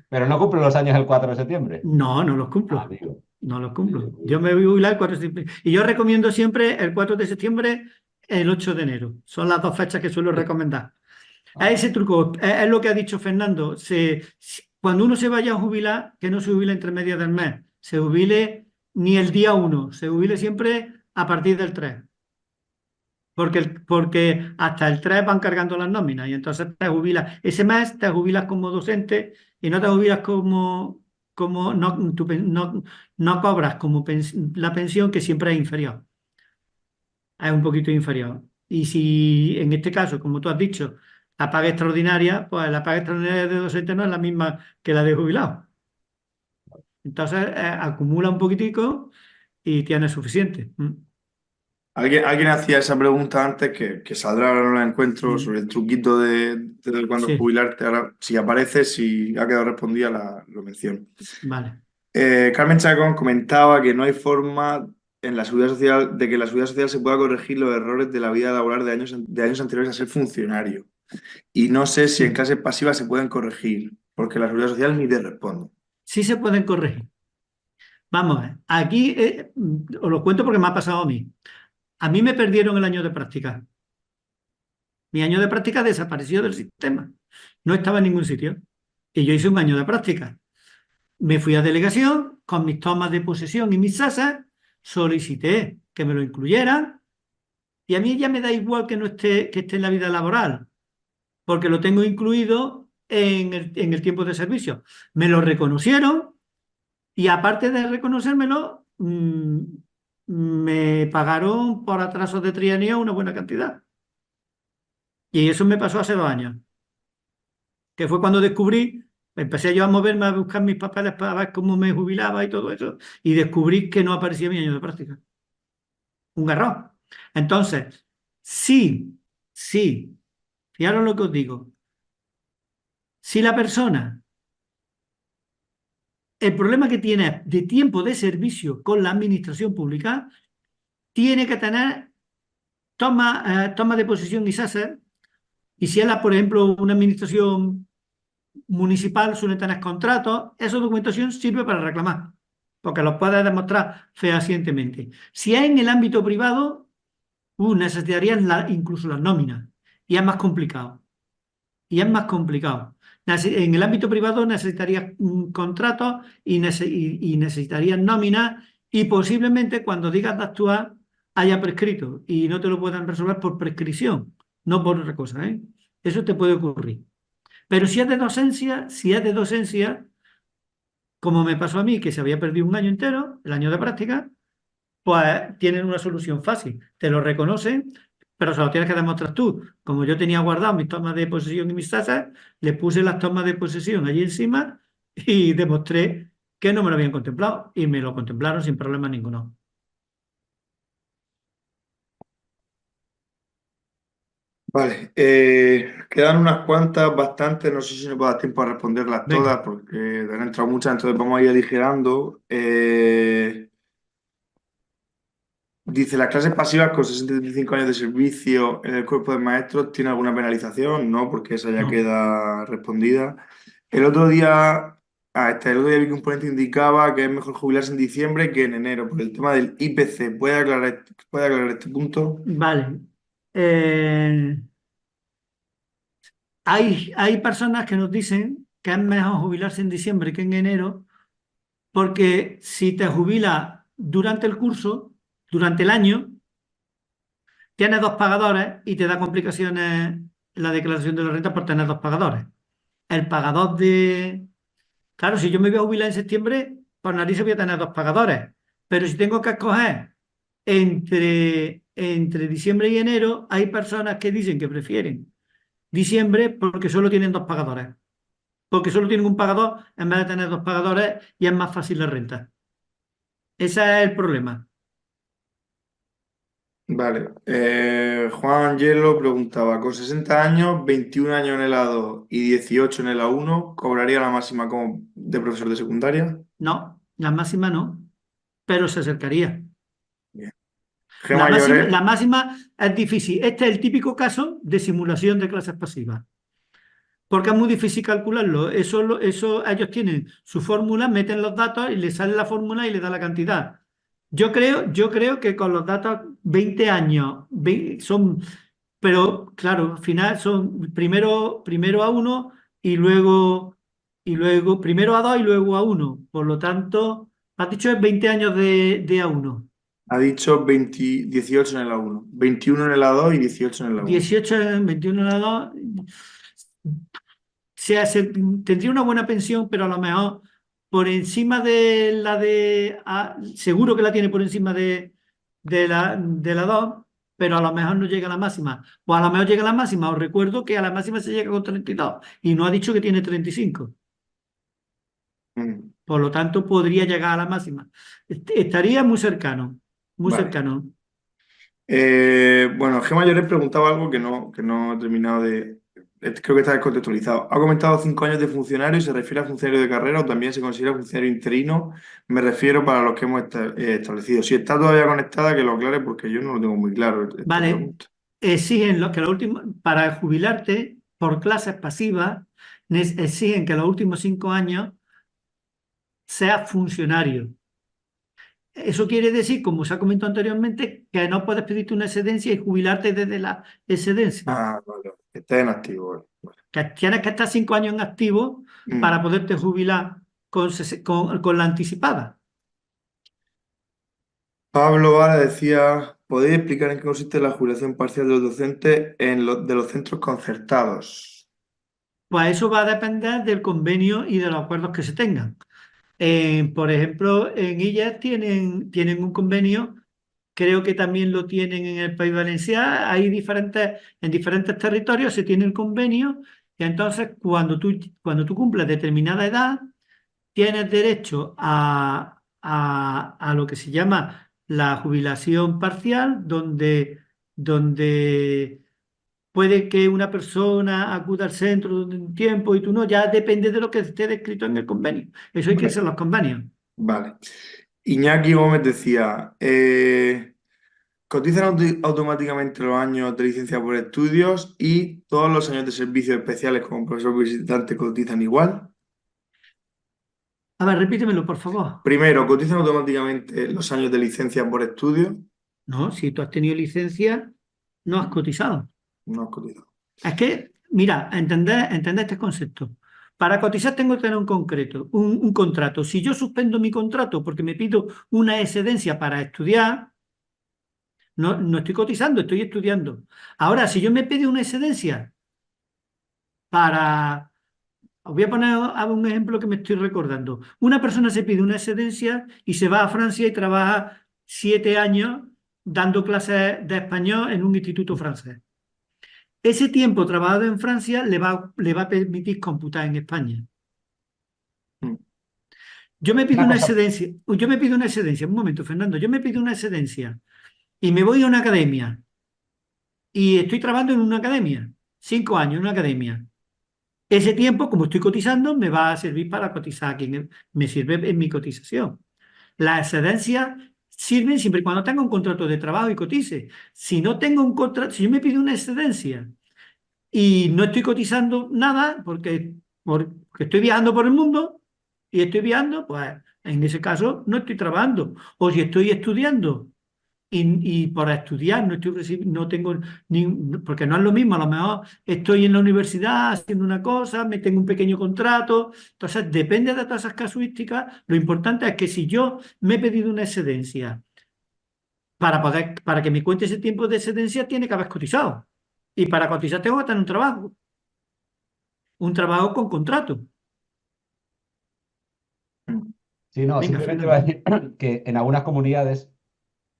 Pero no cumple los años el 4 de septiembre. No, no los Ah, cumplo. amigo. No los Muy cumplo. bien, muy Yo bien. me voy a jubilar el 4 de septiembre. Y yo recomiendo siempre el 4 de septiembre, el 8 de enero. Son las dos fechas que suelo recomendar. A Ah, ese truco, es lo que ha dicho Fernando. Cuando uno se vaya a jubilar, que no se jubile entre medias del mes. Se jubile ni el día 1, se jubile siempre a partir del 3. Porque hasta el 3 van cargando las nóminas y entonces te jubilas. Ese mes te jubilas como docente y no te jubilas como no cobras como la pensión, que siempre es inferior, es un poquito inferior. Y si en este caso, como tú has dicho, la paga extraordinaria, pues la paga extraordinaria de docente no es la misma que la de jubilado. Entonces acumula un poquitico y tienes suficiente. Alguien hacía esa pregunta antes que saldrá, ahora no la encuentro, Mm. sobre el truquito de cuando Sí, jubilarte. Ahora, si aparece, si ha quedado respondida, lo menciono. vale. Carmen Chacón comentaba que no hay forma en la seguridad social de que la seguridad social se pueda corregir los errores de la vida laboral de años anteriores a ser funcionario. Y no sé si en Sí, clases pasivas se pueden corregir, porque la seguridad social ni te responde. sí se pueden corregir. Vamos a ver, aquí os lo cuento porque me ha pasado a mí. A mí me perdieron el año de práctica. Mi año de práctica desapareció del sistema. No estaba en ningún sitio. Y yo hice un año de práctica. Me fui a delegación con mis tomas de posesión y mis sasas, solicité que me lo incluyeran y a mí ya me da igual que esté en la vida laboral, porque lo tengo incluido en el tiempo de servicio. Me lo reconocieron y aparte de reconocérmelo, me pagaron por atrasos de trienio una buena cantidad. Y eso me pasó hace 2 años, que fue cuando descubrí, empecé yo a moverme a buscar mis papeles para ver cómo me jubilaba y todo eso, y descubrí que no aparecía mi año de práctica. Un error. Entonces, sí, sí, fijaros lo que os digo. Si la persona, el problema que tiene de tiempo de servicio con la administración pública, tiene que tener toma de posesión y SASE, y si es, por ejemplo, una administración municipal, suele tener contratos, esa documentación sirve para reclamar, porque lo puedes demostrar fehacientemente. Si es en el ámbito privado, necesitarían incluso las nóminas, y es más complicado. Y es más complicado. En el ámbito privado necesitarías contratos y necesitarías nóminas y posiblemente cuando digas de actuar haya prescrito y no te lo puedan resolver por prescripción, no por otra cosa, ¿eh? Eso te puede ocurrir. Pero si es de docencia, como me pasó a mí, que se había perdido un año entero, el año de práctica, pues tienen una solución fácil. Te lo reconocen, pero se lo tienes que demostrar tú. Como yo tenía guardado mis tomas de posesión y mis tasas, le puse las tomas de posesión allí encima y demostré que no me lo habían contemplado. Y me lo contemplaron sin problema ninguno. Vale, quedan unas cuantas, bastantes, no sé si nos va a dar tiempo a responderlas todas, Venga, porque han entrado muchas, entonces vamos a ir aligerando. Dice, ¿las clases pasivas con 65 años de servicio en el cuerpo de maestros tiene alguna penalización? No, porque esa ya No. queda respondida. El otro día, el otro día vi que un ponente indicaba que es mejor jubilarse en diciembre que en enero, por el tema del IPC. ¿Puede aclarar este punto? Vale. Eh, hay personas que nos dicen que es mejor jubilarse en diciembre que en enero, porque si te jubilas durante el curso, durante el año, tienes dos pagadores y te da complicaciones en la declaración de la renta por tener dos pagadores. El pagador de... Claro, si yo me voy a jubilar en septiembre, por narices voy a tener dos pagadores. Pero si tengo que escoger entre diciembre y enero, hay personas que dicen que prefieren diciembre porque solo tienen dos pagadores. Porque solo tienen un pagador en vez de tener dos pagadores y es más fácil la renta. Ese es el problema. Vale. Juan Hielo preguntaba, con 60 años, 21 años en el A2 y 18 en el A1, ¿cobraría la máxima como de profesor de secundaria? No, la máxima no, pero se acercaría. Bien. G Lloret, La máxima es difícil. Este es el típico caso de simulación de clases pasivas. Porque es muy difícil calcularlo. Eso ellos tienen su fórmula, meten los datos y les sale la fórmula y les da la cantidad. Yo creo que con los datos 20 años son, pero claro, al final son primero a uno y luego primero a dos y luego a uno. Por lo tanto, has dicho es 20 años de a uno. ha dicho 18 en el A1, 21 en el A2 y 18 en el A1. 18, 21 a 2 tendría una buena pensión, pero a lo mejor por encima de la seguro que la tiene por encima de la 2, pero a lo mejor no llega a la máxima. O a lo mejor llega a la máxima. Os recuerdo que a la máxima se llega con 32 y no ha dicho que tiene 35. Mm, Por lo tanto, podría llegar a la máxima. Estaría muy cercano, muy vale. cercano. Bueno, G Lloret preguntaba algo que no he terminado de... Creo que está descontextualizado. Ha comentado 5 años de funcionario y se refiere a funcionario de carrera o también se considera funcionario interino. Me refiero para los que hemos establecido. Si está todavía conectada, que lo aclare porque yo no lo tengo muy claro esta Vale, pregunta. exigen que para jubilarte por clases pasivas, exigen que los últimos 5 años seas funcionario. Eso quiere decir, como se ha comentado anteriormente, que no puedes pedirte una excedencia y jubilarte desde la excedencia. Ah, vale, que está en activo. Vale. Que tienes que estar 5 años en activo para Mm. poderte jubilar con la anticipada. Pablo Vara decía, ¿podéis explicar en qué consiste la jubilación parcial de los docentes de los centros concertados? Pues eso va a depender del convenio y de los acuerdos que se tengan. Por ejemplo, en ellas tienen un convenio, creo que también lo tienen en el País Valenciano, en diferentes territorios se tiene el convenio y entonces cuando tú cumples determinada edad, tienes derecho a lo que se llama la jubilación parcial, donde puede que una persona acuda al centro durante un tiempo y tú no, ya depende de lo que esté descrito en el convenio. Eso hay que irse a los convenios. Vale. Iñaki Gómez decía, cotizan automáticamente los años de licencia por estudios y todos los años de servicios especiales como profesor visitante cotizan igual. A ver, repítemelo, por favor. Primero, cotizan automáticamente los años de licencia por estudios. No, si tú has tenido licencia, no has cotizado. No has cotizado. Es que, mira, entender este concepto. Para cotizar tengo que tener un contrato. Si yo suspendo mi contrato porque me pido una excedencia para estudiar, no estoy cotizando, estoy estudiando. Ahora, si yo me pido una excedencia para... Os voy a poner un ejemplo que me estoy recordando. Una persona se pide una excedencia y se va a Francia y trabaja 7 años dando clases de español en un instituto francés. Ese tiempo trabajado en Francia le va a permitir computar en España. Mm. Una cosa, Un momento, Fernando, yo me pido una excedencia y me voy a una academia y estoy trabajando en una academia, 5 años en una academia. Ese tiempo, como estoy cotizando, me va a servir para cotizar aquí, me sirve en mi cotización. La excedencia sirven siempre y cuando tenga un contrato de trabajo y cotice. Si no tengo un contrato, si yo me pido una excedencia y no estoy cotizando nada porque estoy viajando por el mundo y estoy viajando, pues en ese caso no estoy trabajando. O si estoy estudiando y para estudiar no tengo porque no es lo mismo, a lo mejor estoy en la universidad haciendo una cosa, me tengo un pequeño contrato, entonces depende de todas esas casuísticas, lo importante es que si yo me he pedido una excedencia para que me cuente ese tiempo de excedencia tiene que haber cotizado y para cotizar tengo que tener un trabajo con contrato. Sí, no, Venga, simplemente iba a Fernando. decir que en algunas comunidades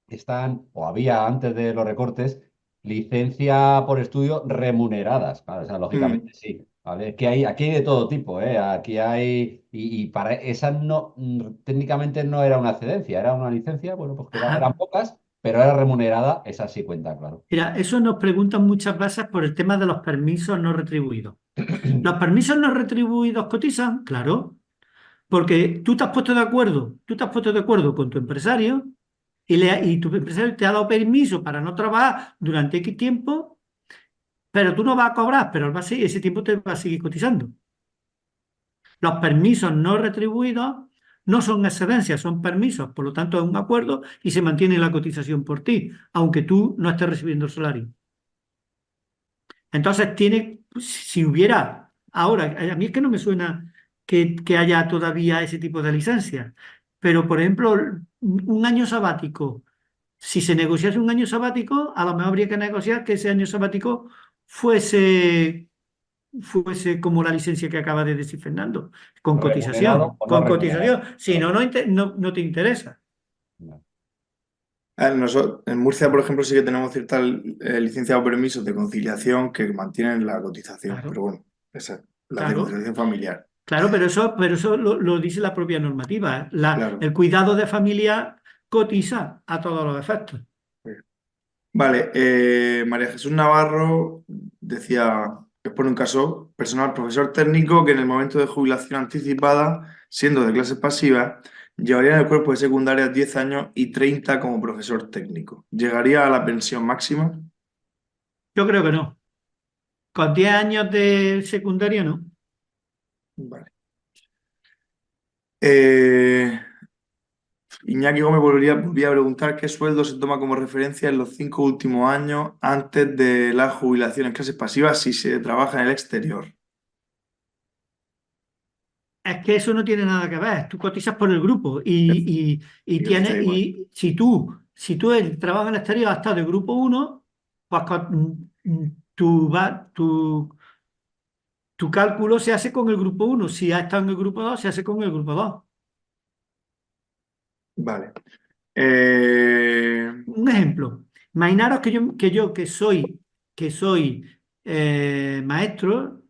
están, o había antes de los recortes, licencia por estudio remuneradas. Claro, o sea, lógicamente Mm. sí. ¿Vale? Aquí hay de todo tipo, ¿eh? Aquí hay. Y para esas no, técnicamente no era una excedencia, era una licencia, bueno, pues que eran Ajá. pocas, pero era remunerada, esa sí cuenta, claro. Mira, eso nos preguntan muchas veces por el tema de los permisos no retribuidos. ¿Los permisos no retribuidos cotizan? Claro, porque tú te has puesto de acuerdo con tu empresario y tu empresario te ha dado permiso para no trabajar durante X tiempo, pero tú no vas a cobrar, pero ese tiempo te va a seguir cotizando. Los permisos no retribuidos no son excedencias, son permisos, por lo tanto es un acuerdo y se mantiene la cotización por ti, aunque tú no estés recibiendo el salario. Entonces si hubiera, ahora, a mí es que no me suena que haya todavía ese tipo de licencias, pero por ejemplo, un año sabático, si se negociase un año sabático, a lo mejor habría que negociar que ese año sabático fuese como la licencia que acaba de decir Fernando, con Remunerado cotización, o no con remunerado. cotización, si no, no te interesa. No. En Murcia, por ejemplo, sí que tenemos ciertas licencias o permisos de conciliación que mantienen la cotización, pero Claro, bueno, esa es la de claro. conciliación familiar. Claro, pero eso lo dice la propia normativa. Claro. El cuidado de familia cotiza a todos los efectos. Vale, María Jesús Navarro decía, expone un caso personal, profesor técnico que en el momento de jubilación anticipada, siendo de clases pasivas, llevaría en el cuerpo de secundaria 10 años y 30 como profesor técnico. ¿Llegaría a la pensión máxima? Yo creo que no. Con 10 años de secundaria, no. Vale. Eh, Iñaki Gómez volvía a preguntar qué sueldo se toma como referencia en los 5 últimos años antes de la jubilación en clases pasivas si se trabaja en el exterior. Es que eso no tiene nada que ver. Tú cotizas por el grupo y Y está igual. si tú el trabajo en el exterior has estado de grupo uno, pues tu cálculo se hace con el grupo uno. Si has estado en el grupo 2 se hace con el grupo 2. Vale. Eh, Un ejemplo, imaginaros que soy maestro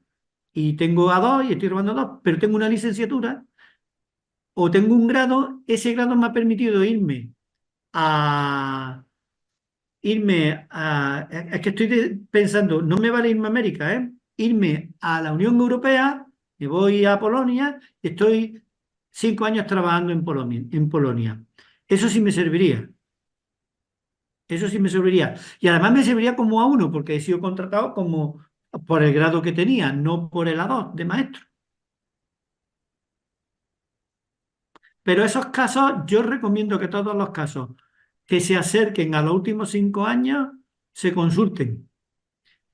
y tengo A2 y estoy robando 2, pero tengo una licenciatura o tengo un grado, ese grado me ha permitido a, es que estoy pensando, no me vale irme a América, ¿eh? Irme a la Unión Europea, me voy a Polonia y estoy 5 años trabajando en Polonia. Eso sí me serviría. Eso sí me serviría. Y además me serviría como A1 porque he sido contratado como por el grado que tenía, no por el A2 de maestro. Pero esos casos, yo recomiendo que todos los casos que se acerquen a los últimos 5 años se consulten.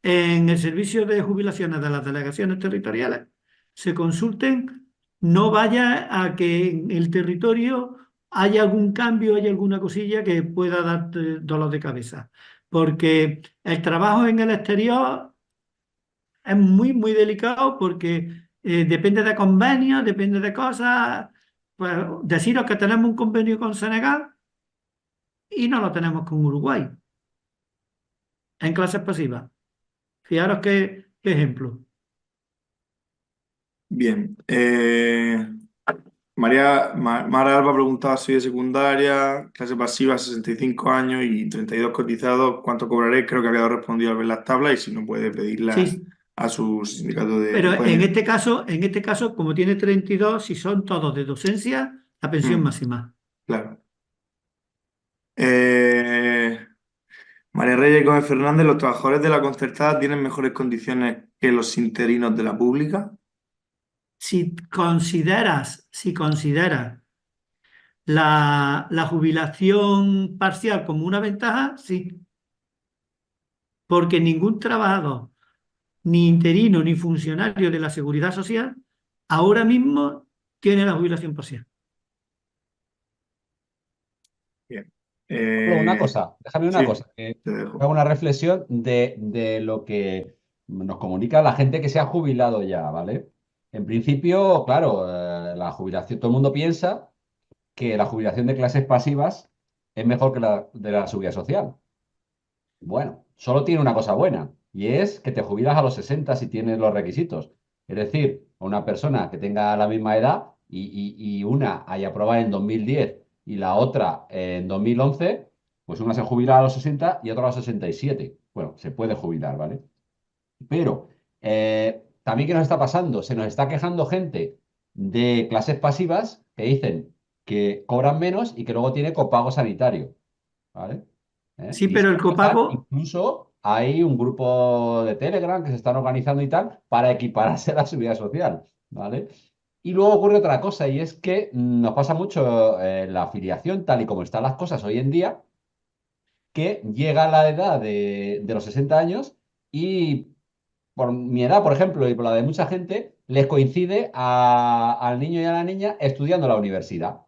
En el servicio de jubilaciones de las delegaciones territoriales, se consulten, no vaya a que en el territorio haya algún cambio, haya alguna cosilla que pueda darte dolor de cabeza. Porque el trabajo en el exterior es muy, muy delicado porque depende de convenios, depende de cosas. Pues deciros que tenemos un convenio con Senegal y no lo tenemos con Uruguay en clases pasivas. Fijaros qué ejemplo. bien. Mara Alba preguntaba si de secundaria, clase pasiva, 65 años y 32 cotizados, ¿cuánto cobraré? Creo que ha quedado respondido al ver las tablas y si no puede pedirlas Sí, a su sindicato de... pero en pueden- este caso, como tiene 32, si son todos de docencia, la pensión Mm, máxima. claro. Eh, María Reyes Gómez Fernández, ¿los trabajadores de la concertada tienen mejores condiciones que los interinos de la pública? Si consideras la jubilación parcial como una ventaja, sí, porque ningún trabajador, ni interino, ni funcionario de la Seguridad Social, ahora mismo tiene la jubilación parcial. Bien. Pablo, una cosa, déjame una Sí, cosa, que te dejo. hago una reflexión de lo que nos comunica la gente que se ha jubilado ya, ¿vale? En principio, claro, la jubilación, todo el mundo piensa que la jubilación de clases pasivas es mejor que la de la seguridad social. Bueno, solo tiene una cosa buena, y es que te jubilas a los 60 si tienes los requisitos. Es decir, una persona que tenga la misma edad y una haya aprobado en 2010 y la otra en 2011, pues una se jubila a los 60 y otra a los 67. Bueno, se puede jubilar, ¿vale? Pero también, ¿qué nos está pasando? Se nos está quejando gente de clases pasivas que dicen que cobran menos y que luego tiene copago sanitario, ¿vale? Sí, Y se pero el quejan, copago, incluso hay un grupo de Telegram que se están organizando y tal para equipararse a la seguridad social, ¿vale? Y luego ocurre otra cosa, y es que nos pasa mucho la afiliación, tal y como están las cosas hoy en día, que llega a la edad de los 60 años y por mi edad, por ejemplo, y por la de mucha gente, les coincide al niño y a la niña estudiando en la universidad,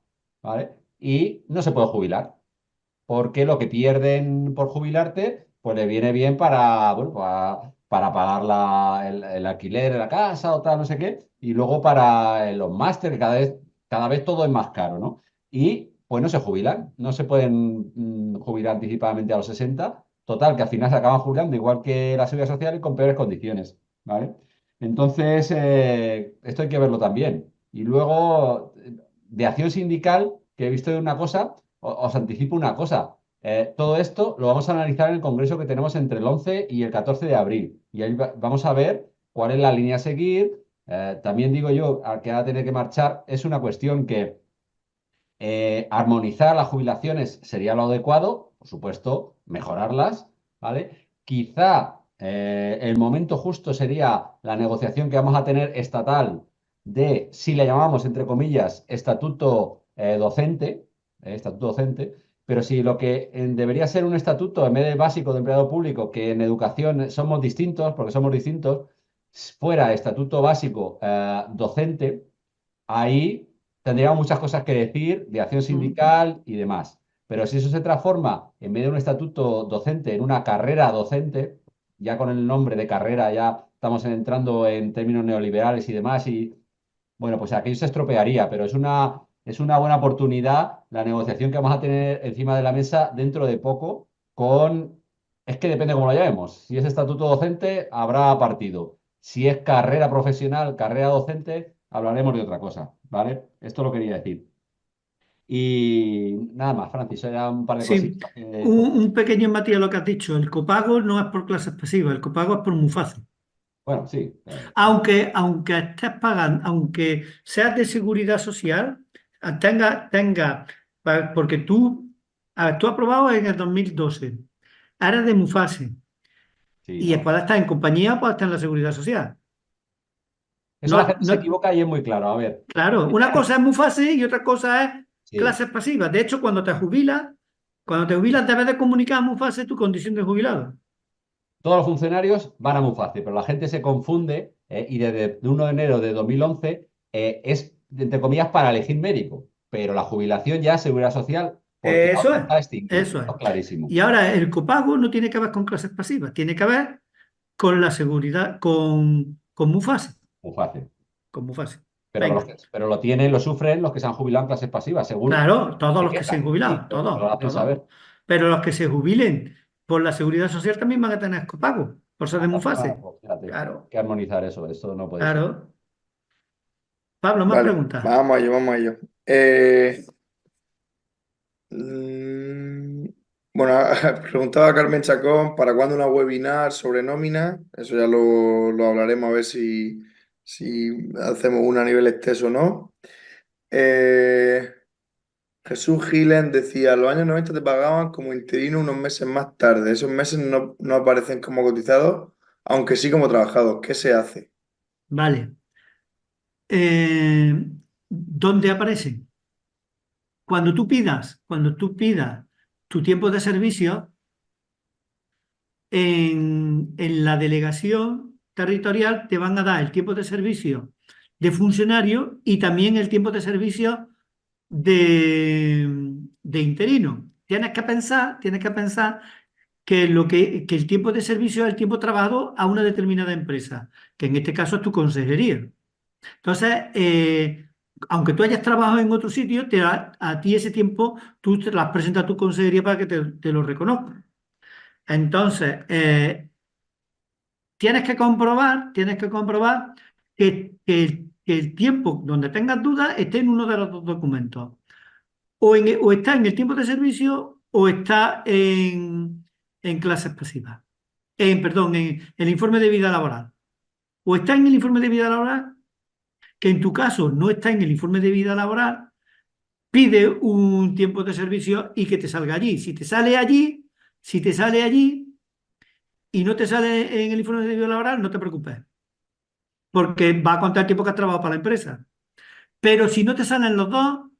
¿vale? Y no se puede jubilar porque lo que pierden por jubilarte, pues le viene bien para, bueno, para pagar el alquiler de la casa o tal, no sé qué, y luego para los máster, que cada vez todo es más caro, ¿no? Y pues no se jubilan, no se pueden jubilar anticipadamente a los 60, total, que al final se acaban jubilando igual que la seguridad social y con peores condiciones, ¿vale? Entonces, esto hay que verlo también. Y luego, de acción sindical, que he visto de una cosa. Os anticipo una cosa. Todo esto lo vamos a analizar en el congreso que tenemos entre el 11 y el 14 de abril. Y ahí vamos a ver cuál es la línea a seguir. También digo yo, al que va a tener que marchar, es una cuestión que armonizar las jubilaciones sería lo adecuado, por supuesto, mejorarlas, ¿vale? Quizá el momento justo sería la negociación que vamos a tener estatal de, si le llamamos, entre comillas, estatuto docente, pero si lo que debería ser un estatuto en vez de básico de empleado público, que en educación somos distintos, porque somos distintos, fuera estatuto básico docente, ahí tendríamos muchas cosas que decir de acción sindical y demás. Pero si eso se transforma, en vez de un estatuto docente, en una carrera docente, ya con el nombre de carrera ya estamos entrando en términos neoliberales y demás, y bueno, pues aquello se estropearía, pero es una buena oportunidad la negociación que vamos a tener encima de la mesa dentro de poco con, es que depende cómo lo llamemos. Si es estatuto docente, habrá partido. Si es carrera profesional, carrera docente, hablaremos de otra cosa, ¿vale? Esto lo quería decir. Y nada más, Francis, eran un par de sí, cositas un pequeño matiz a lo que has dicho. El copago no es por clases pasivas, el copago es por MUFACE. bueno, sí. Aunque estés pagando, aunque seas de seguridad social, porque tú aprobado en el 2012, eres de MUFASE Sí, y no. puedes estar en compañía o puedes estar en la seguridad social. Eso la No, gente se no, equivoca y es muy claro. A ver, claro, una cosa es MUFASE y otra cosa es sí. clases pasivas. De hecho, cuando te jubilas debes de comunicar a MUFASE tu condición de jubilado. Todos los funcionarios van a muy fácil, pero la gente se confunde y desde el 1 de enero de 2011 es, entre comillas, para elegir médico, pero la jubilación ya es seguridad social porque Eso ahora es, está extinto. eso es. Esto es clarísimo. Y ahora el copago no tiene que ver con clases pasivas, tiene que ver con la seguridad, con MUFASE, Muy fácil. con MUFASE. Pero, Venga, lo tienen, lo sufren los que se han jubilado en clases pasivas, según claro, todos se los que se han quejan. Sí, jubilado, pero lo todos, hacen todos. saber. Pero los que se jubilen por la seguridad social también van a tener copago, por ser de Ah, MUFASE. pues fíjate, hay Claro, que armonizar eso, esto no puede ser. claro. Pablo, más Vale, preguntas. vamos a ello, vamos a ello. Mm, bueno, preguntaba Carmen Chacón, ¿para cuándo una webinar sobre nómina? Eso ya lo hablaremos a ver si hacemos una a nivel extenso o no. Eh, Jesús Gilen decía, los años 90 te pagaban como interino unos meses más tarde. Esos meses no aparecen como cotizados, aunque sí como trabajados. ¿Qué se hace? Vale. ¿Dónde aparecen? Cuando tú pidas tu tiempo de servicio en la delegación territorial, te van a dar el tiempo de servicio de funcionario y también el tiempo de servicio de interino. Tienes que pensar que el tiempo de servicio es el tiempo trabajado a una determinada empresa, que en este caso es tu consejería. Entonces, aunque tú hayas trabajado en otro sitio, a ti ese tiempo tú te las presentas a tu consejería para que te lo reconozca. Entonces, tienes que comprobar que el tiempo donde tengas dudas esté en uno de los dos documentos. O está en el tiempo de servicio o está en clases pasivas. Perdón, en el informe de vida laboral. O está en el informe de vida laboral, que en tu caso no está en el informe de vida laboral, pide un tiempo de servicio y que te salga allí. Si te sale allí y no te sale en el informe de vida laboral, no te preocupes, porque va a contar el tiempo que has trabajado para la empresa. Pero si no te salen los dos,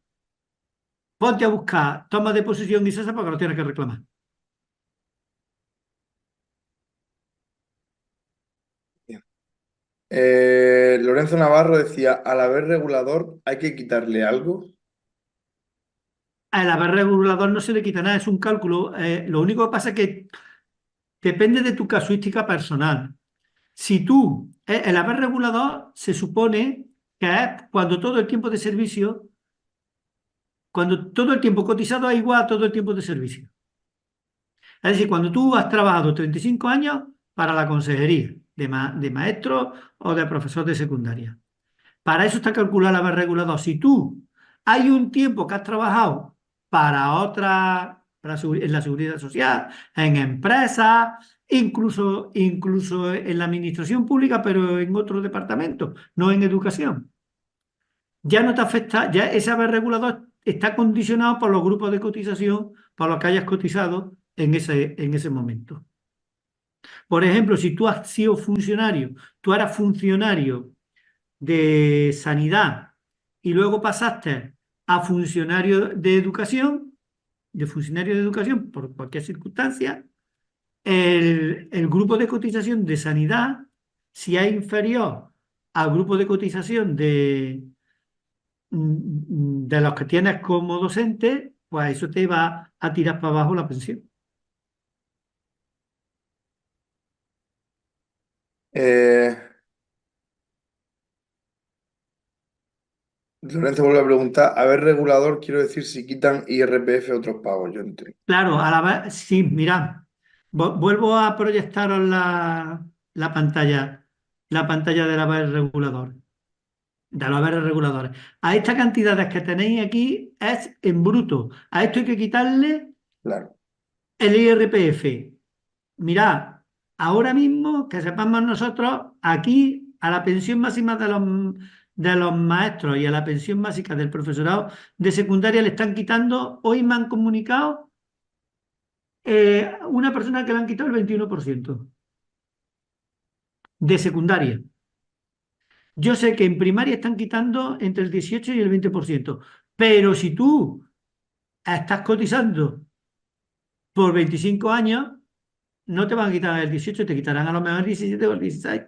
ponte a buscar toma de posesión y cesa porque lo tienes que reclamar. Bien. Lorenzo Navarro decía, al haber regulador hay que quitarle algo. Al haber regulador no se le quita nada, es un cálculo. Lo único que pasa es que depende de tu casuística personal. Si tú, el haber regulador se supone que es cuando todo el tiempo cotizado es igual a todo el tiempo de servicio. Es decir, cuando tú has trabajado 35 años para la consejería de maestro o de profesor de secundaria. Para eso está calculado el haber regulador. Si tú hay un tiempo que has trabajado para en la seguridad social, en empresas, incluso en la administración pública, pero en otro departamento, no en educación, ya no te afecta, ya ese haber regulador está condicionado por los grupos de cotización, por los que hayas cotizado en ese momento. Por ejemplo, si tú has sido funcionario, tú eras funcionario de sanidad y luego pasaste a funcionario de educación por cualquier circunstancia, el grupo de cotización de sanidad, si es inferior al grupo de cotización de los que tienes como docente, pues eso te va a tirar para abajo la pensión. Eh, Lorenzo vuelve a preguntar, a ver, regulador, quiero decir si quitan IRPF otros pagos, yo entiendo. Claro, a la vez, sí, mirad, vuelvo a proyectaros la pantalla, la pantalla del haber regulador, de los haberes reguladores. A estas cantidades que tenéis aquí es en bruto. A esto hay que quitarle Claro. el IRPF. Mirad, ahora mismo que sepamos nosotros, aquí a la pensión máxima de los maestros y a la pensión básica del profesorado de secundaria le están quitando, hoy me han comunicado una persona que le han quitado el 21% de secundaria. Yo sé que en primaria están quitando entre el 18 y el 20%, pero si tú estás cotizando por 25 años, no te van a quitar el 18, te quitarán a lo mejor el 17 o el 16.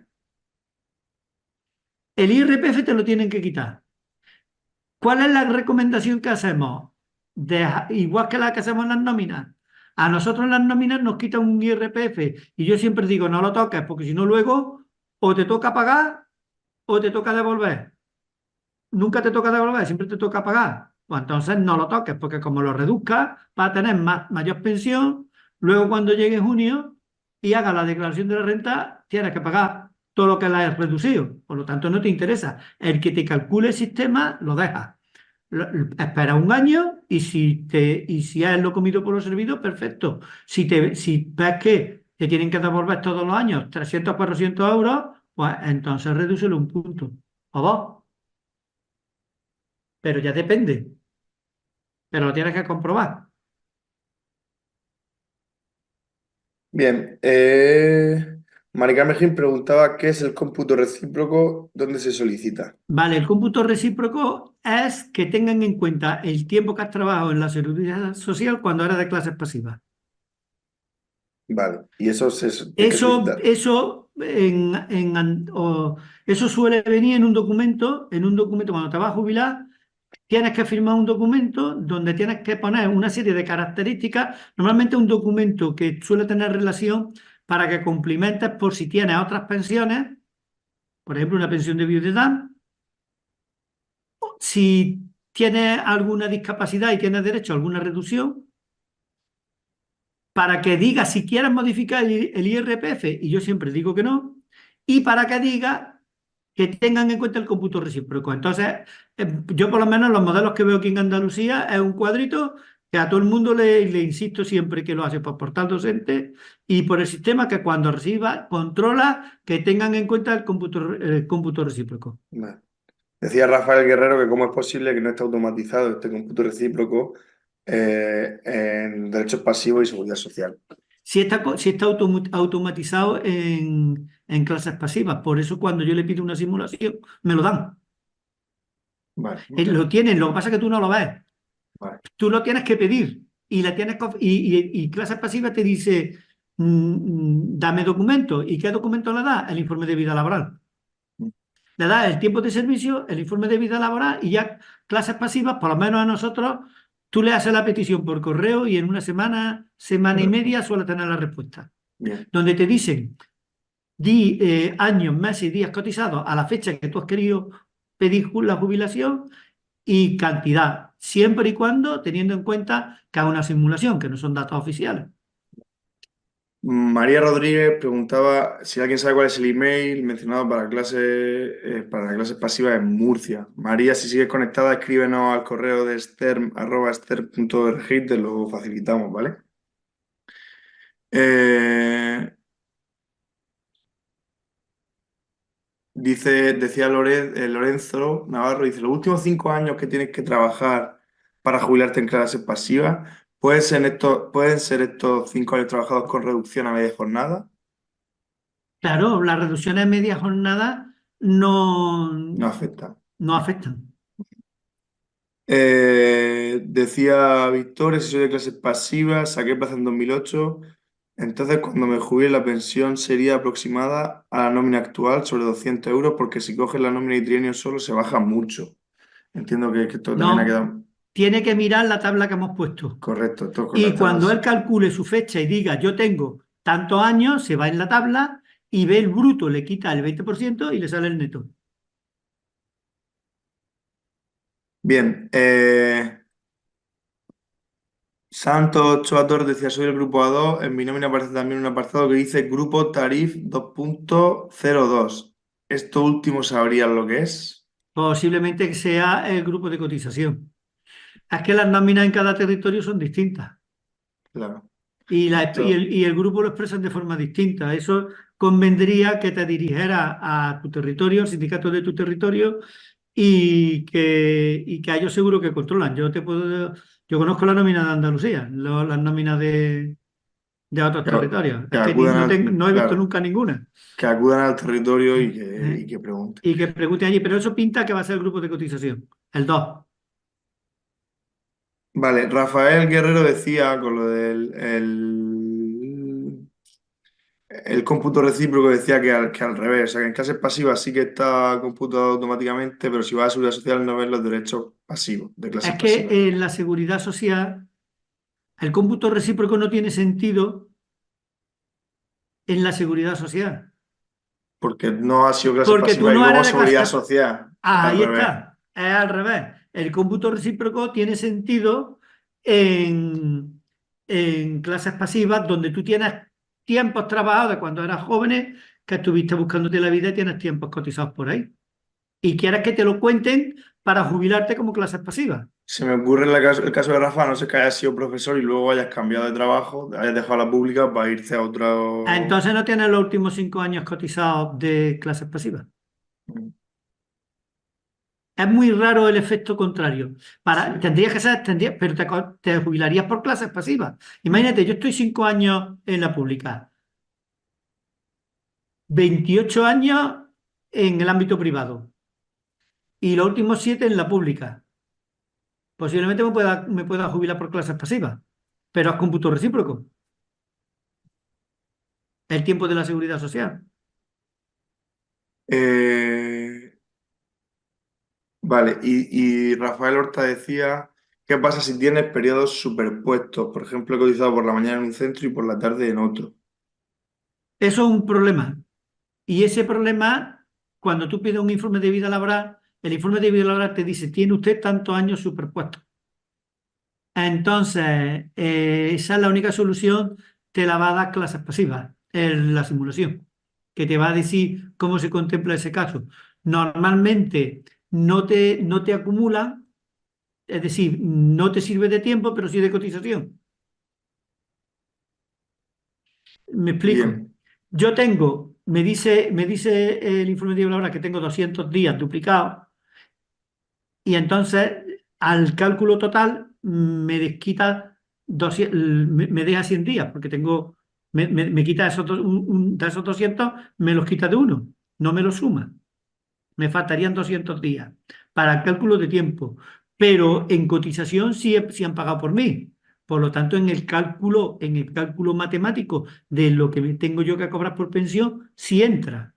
El IRPF te lo tienen que quitar. ¿Cuál es la recomendación que hacemos? Igual que la que hacemos en las nóminas. A nosotros en las nóminas nos quitan un IRPF y yo siempre digo, no lo toques, porque si no luego o te toca pagar o te toca devolver. Nunca te toca devolver, siempre te toca pagar. Pues entonces no lo toques, porque como lo reduzcas, vas a tener mayor pensión. Luego, cuando llegue junio y hagas la declaración de la renta, tienes que pagar todo lo que la has reducido. Por lo tanto, no te interesa. El que te calcule el sistema, lo dejas. Espera un año y si es lo comido por lo servido, perfecto. Si ves que te tienen que devolver todos los años 300 400 euros, pues entonces redúcelo un punto o dos. Pero ya depende. pero lo tienes que comprobar. Bien, Mari Carmen Gil preguntaba qué es el cómputo recíproco, dónde se solicita. Vale, el cómputo recíproco es que tengan en cuenta el tiempo que has trabajado en la seguridad social cuando eres de clases pasivas. Vale, y eso se tiene que Eso, solicitar. eso, eso suele venir en un documento cuando te vas a jubilar, tienes que firmar un documento donde tienes que poner una serie de características, normalmente un documento que suele tener relación para que complementes por si tienes otras pensiones, por ejemplo, una pensión de viudedad, si tienes alguna discapacidad y tienes derecho a alguna reducción, para que diga si quieres modificar el IRPF, y yo siempre digo que no, y para que diga que tengan en cuenta el cómputo recíproco. Entonces, yo por lo menos los modelos que veo aquí en Andalucía es un cuadrito que a todo el mundo le insisto siempre que lo hace por portal docente y por el sistema que cuando reciba controla que tengan en cuenta el cómputo recíproco. Vale. Decía Rafael Guerrero que cómo es posible que no esté automatizado este cómputo recíproco en derechos pasivos y seguridad social. Si está automatizado en clases pasivas, por eso cuando yo le pido una simulación, me lo dan. Vale, Lo tienen, lo que pasa es que tú no lo ves. vale. Tú lo tienes que pedir y, y clases pasivas te dice, dame documento. ¿Y qué documento le da? El informe de vida laboral. Le da el tiempo de servicio, el informe de vida laboral y ya clases pasivas, por lo menos a nosotros, tú le haces la petición por correo y en una semana, semana y media suele tener la respuesta. Bien. Donde te dicen, años, meses y días cotizados a la fecha que tú has querido pedir la jubilación y cantidad, siempre y cuando teniendo en cuenta que es una simulación, que no son datos oficiales. María Rodríguez preguntaba si alguien sabe cuál es el email mencionado para las clases pasivas en Murcia. María, si sigues conectada, escríbenos al correo de stern@stern.org y te lo facilitamos, ¿vale? Decía Lorenzo Navarro, dice, los últimos 5 años que tienes que trabajar para jubilarte en clases pasivas, ¿pueden ser estos 5 años trabajados con reducción a media jornada? Claro, las reducciones de media jornada no, No afecta. no afectan. Decía Victoria, si soy de clases pasivas, saqué plaza en 2008, entonces cuando me jubile la pensión sería aproximada a la nómina actual, sobre 200 euros, porque si coges la nómina y trienio solo se baja mucho. Entiendo que esto también ha No, quedado tiene que mirar la tabla que hemos puesto. correcto, esto con Y las cuando tablas. él calcule su fecha y diga, yo tengo tantos años, se va en la tabla y ve el bruto, le quita el 20% y le sale el neto. Bien, Santos Choator decía, soy el grupo A2, en mi nómina aparece también un apartado que dice Grupo Tarif 2.02. ¿Esto último sabrían lo que es? Posiblemente que sea el grupo de cotización. Es que las nóminas en cada territorio son distintas. Claro. Y el grupo lo expresan de forma distinta. Eso convendría que te dirigieras a tu territorio, al sindicato de tu territorio, y que a ellos seguro que controlan. Yo conozco la nómina de Andalucía, las nóminas de otros Que, territorios. que Es que acudan no he visto claro, nunca ninguna. que acudan al territorio ¿Eh? y que pregunten. Y que pregunten allí, pero eso pinta que va a ser el grupo de cotización, el 2. Vale, Rafael Guerrero decía con lo del el cómputo recíproco, decía que al revés, o sea, que en clases pasivas sí que está computado automáticamente, pero si vas a seguridad social no ves los derechos pasivos, de clases Es que pasivas. en la seguridad social el cómputo recíproco no tiene sentido en la seguridad social. Porque no ha sido clases Porque tú pasivas y no luego eres de seguridad clase. social, al Ahí revés. está, es al revés. El cómputo recíproco tiene sentido en, en clases pasivas donde tú tienes tiempos trabajados de cuando eras jóvenes, que estuviste buscándote la vida y tienes tiempos cotizados por ahí. Y quieres que te lo cuenten para jubilarte como clases pasivas. Se me ocurre el caso de Rafa, no sé que hayas sido profesor y luego hayas cambiado de trabajo, hayas dejado la pública para irte a otro. Entonces no tienes los últimos 5 años cotizados de clases pasivas. Es muy raro el efecto contrario. Tendrías que ser, pero te jubilarías por clases pasivas. Imagínate, yo estoy 5 años en la pública, 28 años en el ámbito privado y los últimos 7 en la pública. Posiblemente me pueda jubilar por clases pasivas, pero es cómputo recíproco. El tiempo de la seguridad social. Eh, vale, y Rafael Horta decía, ¿qué pasa si tienes periodos superpuestos? Por ejemplo, he cotizado por la mañana en un centro y por la tarde en otro. Eso es un problema. Y ese problema, cuando tú pides un informe de vida laboral, el informe de vida laboral te dice, tiene usted tantos años superpuestos. Entonces, esa es la única solución, te la va a dar clases pasivas, en la simulación, que te va a decir cómo se contempla ese caso. Normalmente no te acumula, es decir, no te sirve de tiempo, pero sí de cotización. Me explico. Bien, Me dice el informe de vida laboral que tengo 200 días duplicados y entonces al cálculo total me desquita 200, me deja 100 días porque me quita de esos 200, me los quita de uno, no me los suma. Me faltarían 200 días para el cálculo de tiempo, pero en cotización sí han pagado por mí. Por lo tanto, en el cálculo matemático de lo que tengo yo que cobrar por pensión, sí entra.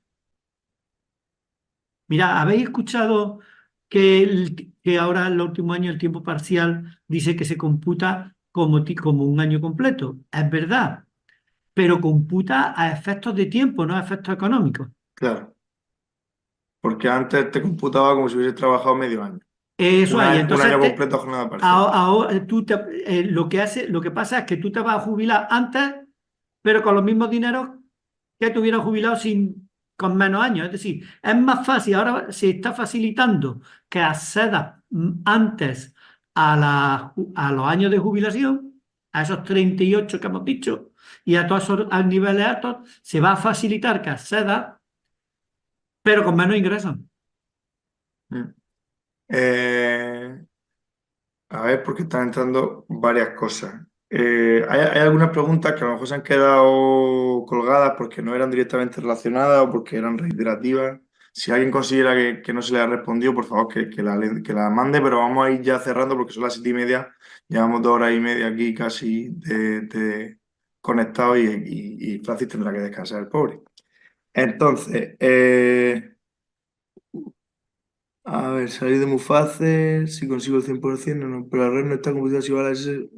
Mira, ¿habéis escuchado que ahora en los últimos años el tiempo parcial dice que se computa como un año completo? Es verdad, pero computa a efectos de tiempo, no a efectos económicos. claro. Porque antes te computaba como si hubieses trabajado medio año. Eso es, y Un año entonces completo a jornada parcial. ahora lo que pasa es que tú te vas a jubilar antes, pero con los mismos dineros que te hubieras jubilado con menos años. Es decir, es más fácil, ahora se está facilitando que accedas antes a los años de jubilación, a esos 38 que hemos dicho, y a todos esos a niveles altos, se va a facilitar que accedas, pero con menos ingresos. Mm. Eh, a ver, porque están entrando varias cosas. Hay algunas preguntas que a lo mejor se han quedado colgadas porque no eran directamente relacionadas o porque eran reiterativas. Si alguien considera que no se le ha respondido, por favor que la mande, pero vamos a ir ya cerrando porque son las 7:30. Llevamos 2 horas y media aquí casi de conectados y Francis tendrá que descansar, el pobre. Entonces, a ver, salir de muy fácil, si consigo el 100%, no, pero la red no está computadora si vale ese.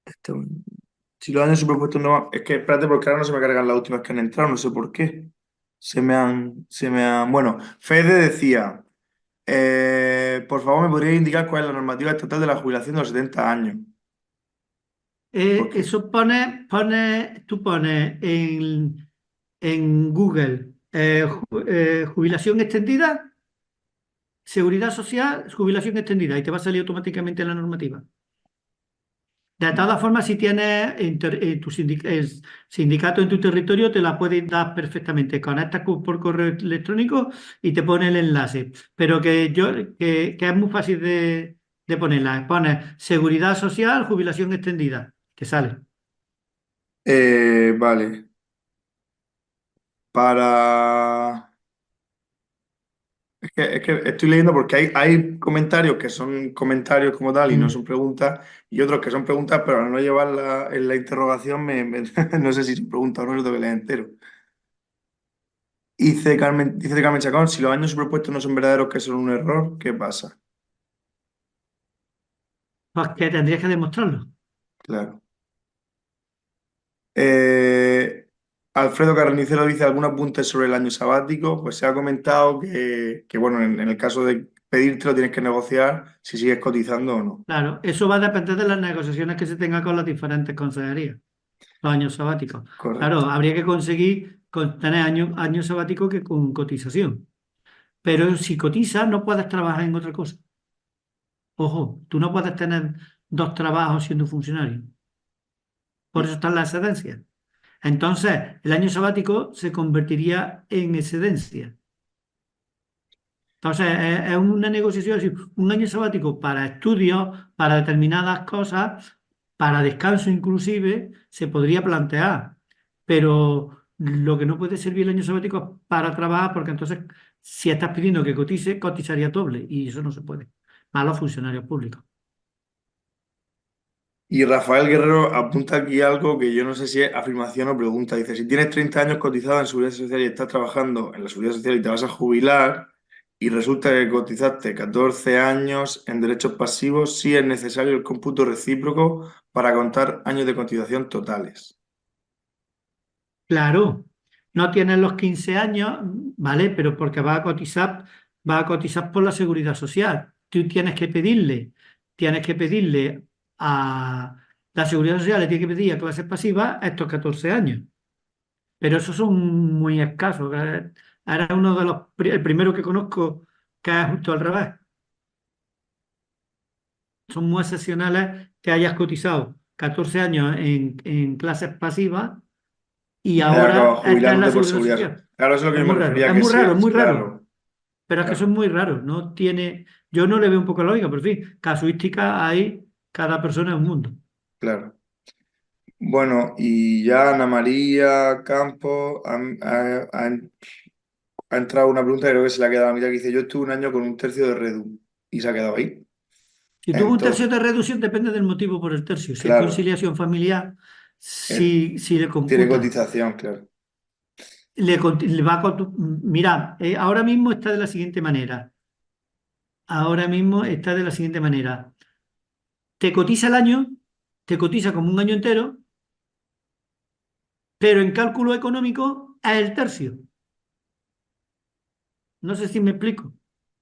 Está bueno. Si los años superpuestos no es que espérate, porque ahora no se me cargan las últimas que han entrado, no sé por qué. Bueno, Fede decía, por favor, ¿me podría indicar cuál es la normativa estatal de la jubilación de los 70 años? Porque, Eso tú pones en Google jubilación extendida, seguridad social, jubilación extendida y te va a salir automáticamente la normativa. De todas formas, si tienes tu sindicato en tu territorio, te la pueden dar perfectamente. Conectas por correo electrónico y te pone el enlace. Pero que es muy fácil de ponerla. Pones seguridad social, jubilación extendida. Te sale. vale, para. Es que estoy leyendo porque hay comentarios que son comentarios como tal y no son preguntas, y otros que son preguntas, pero al no llevarla en la interrogación, no sé si son preguntas o no, lo tengo que leer entero. Dice Carmen Chacón, si los años superpuestos no son verdaderos, que son un error, ¿qué pasa? Pues que tendrías que demostrarlo. Claro. Eh, Alfredo Carnicero dice algún apunte sobre el año sabático. Pues se ha comentado que, bueno, en el caso de pedírtelo tienes que negociar si sigues cotizando o no. Claro, eso va a depender de las negociaciones que se tengan con las diferentes consejerías, los años sabáticos. Claro, Correcto. habría que conseguir tener años sabáticos que con cotización. Pero si cotizas, no puedes trabajar en otra cosa. Ojo, tú no puedes tener dos trabajos siendo funcionario. Por eso están las excedencias. Entonces, el año sabático se convertiría en excedencia. Entonces, es una negociación, es decir, un año sabático para estudios, para determinadas cosas, para descanso inclusive, se podría plantear. Pero lo que no puede servir el año sabático es para trabajar, porque entonces, si estás pidiendo que cotice, cotizaría doble, y eso no se puede. Más los funcionarios públicos. Y Rafael Guerrero apunta aquí algo que yo no sé si es afirmación o pregunta. Dice, si tienes 30 años cotizado en Seguridad Social y estás trabajando en la Seguridad Social y te vas a jubilar y resulta que cotizaste 14 años en derechos pasivos, sí es necesario el cómputo recíproco para contar años de cotización totales. Claro, no tienes los 15 años, ¿vale? Pero porque va a cotizar por la seguridad social. Tú tienes que pedirle a la seguridad social, le tienes que pedir a clases pasivas estos 14 años. Pero esos son muy escasos. Era uno de el primero que conozco que es justo al revés. Son muy excepcionales que hayas cotizado 14 años en clases pasivas y Y has acabado ahora estás en la jubilándote por seguridad seguridad social. social. Claro, eso es lo que Es yo me muy raro, refería, es que muy sí raro, es es, muy raro. claro, Pero es que son claro. muy raros. No tiene, yo no le veo un poco la lógica, pero en fin, casuística hay, cada persona es un mundo. Claro. Bueno, y ya Ana María Campos ha entrado una pregunta que creo que se le ha quedado a la mitad, que dice, yo estuve un año con un tercio de Redu y se ha quedado ahí. Si tuvo un tercio Entonces, de reducción, depende del motivo por el tercio. Si es claro, conciliación familiar, eh, si le tiene computa, cotización, claro. le va a mira, ahora mismo está de la siguiente manera. Ahora mismo está de la siguiente manera. Te cotiza el año, te cotiza como un año entero, pero en cálculo económico es el tercio. No sé si me explico.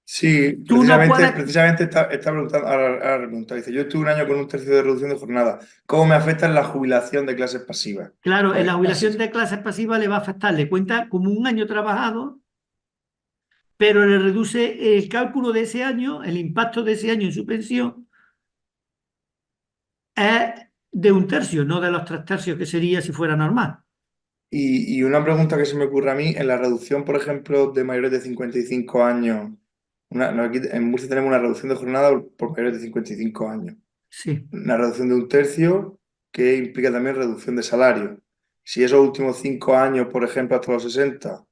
Sí, Tú no precisamente, puedes. precisamente está preguntando, ahora pregunta, dice, yo estuve un año con un tercio de reducción de jornada. ¿Cómo me afecta en la jubilación de clases pasivas? Claro, en la Pues así. jubilación de clases pasivas le va a afectar, le cuenta como un año trabajado, pero le reduce el cálculo de ese año, el impacto de ese año en su pensión, es de un tercio, no de los 3 tercios que sería si fuera normal. Y una pregunta que se me ocurre a mí, en la reducción, por ejemplo, de mayores de 55 años, no, aquí en Murcia tenemos una reducción de jornada por mayores de 55 años. Sí. Una reducción de un tercio que implica también reducción de salario. Si esos últimos 5 años, por ejemplo, hasta los 60,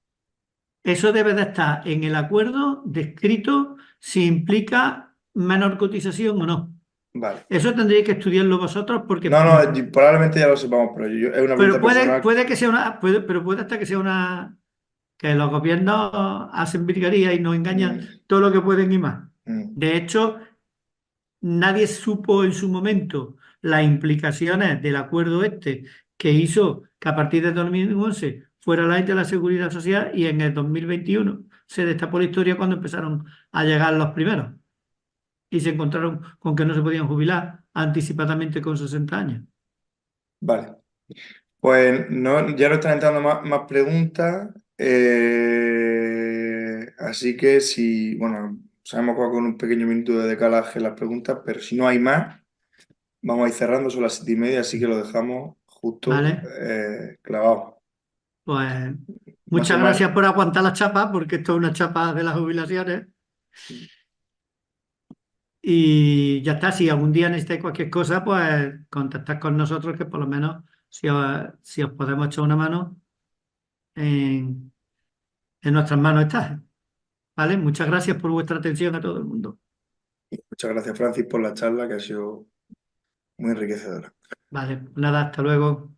Eso debe de estar en el acuerdo descrito si implica menor cotización o no. vale. Eso tendréis que estudiarlo vosotros porque No, no, probablemente ya lo sepamos, pero es una pero pregunta puede, personal. puede que sea pero puede hasta que sea una que los gobiernos hacen virguería y nos engañan Mm, todo lo que pueden y más. mm, De hecho, nadie supo en su momento las implicaciones del acuerdo este que hizo que a partir de 2011 fuera la ley de la seguridad social y en el 2021 se destapó la historia cuando empezaron a llegar los primeros y se encontraron con que no se podían jubilar anticipadamente con 60 años. vale. Pues no, ya no están entrando más preguntas, así que si, bueno, sabemos que va con un pequeño minuto de decalaje las preguntas, pero si no hay más, vamos a ir cerrando, son las 7:30, así que lo dejamos justo ¿Vale? clavado. Pues Va a ser muchas más. gracias por aguantar la chapa, porque esto es una chapa de las jubilaciones. Y ya está, si algún día necesitáis cualquier cosa, pues contactad con nosotros, que por lo menos si os podemos echar una mano, en, en nuestras manos está. ¿Vale? Muchas gracias por vuestra atención a todo el mundo. Muchas gracias, Francis, por la charla, que ha sido muy enriquecedora. Vale, nada, hasta luego.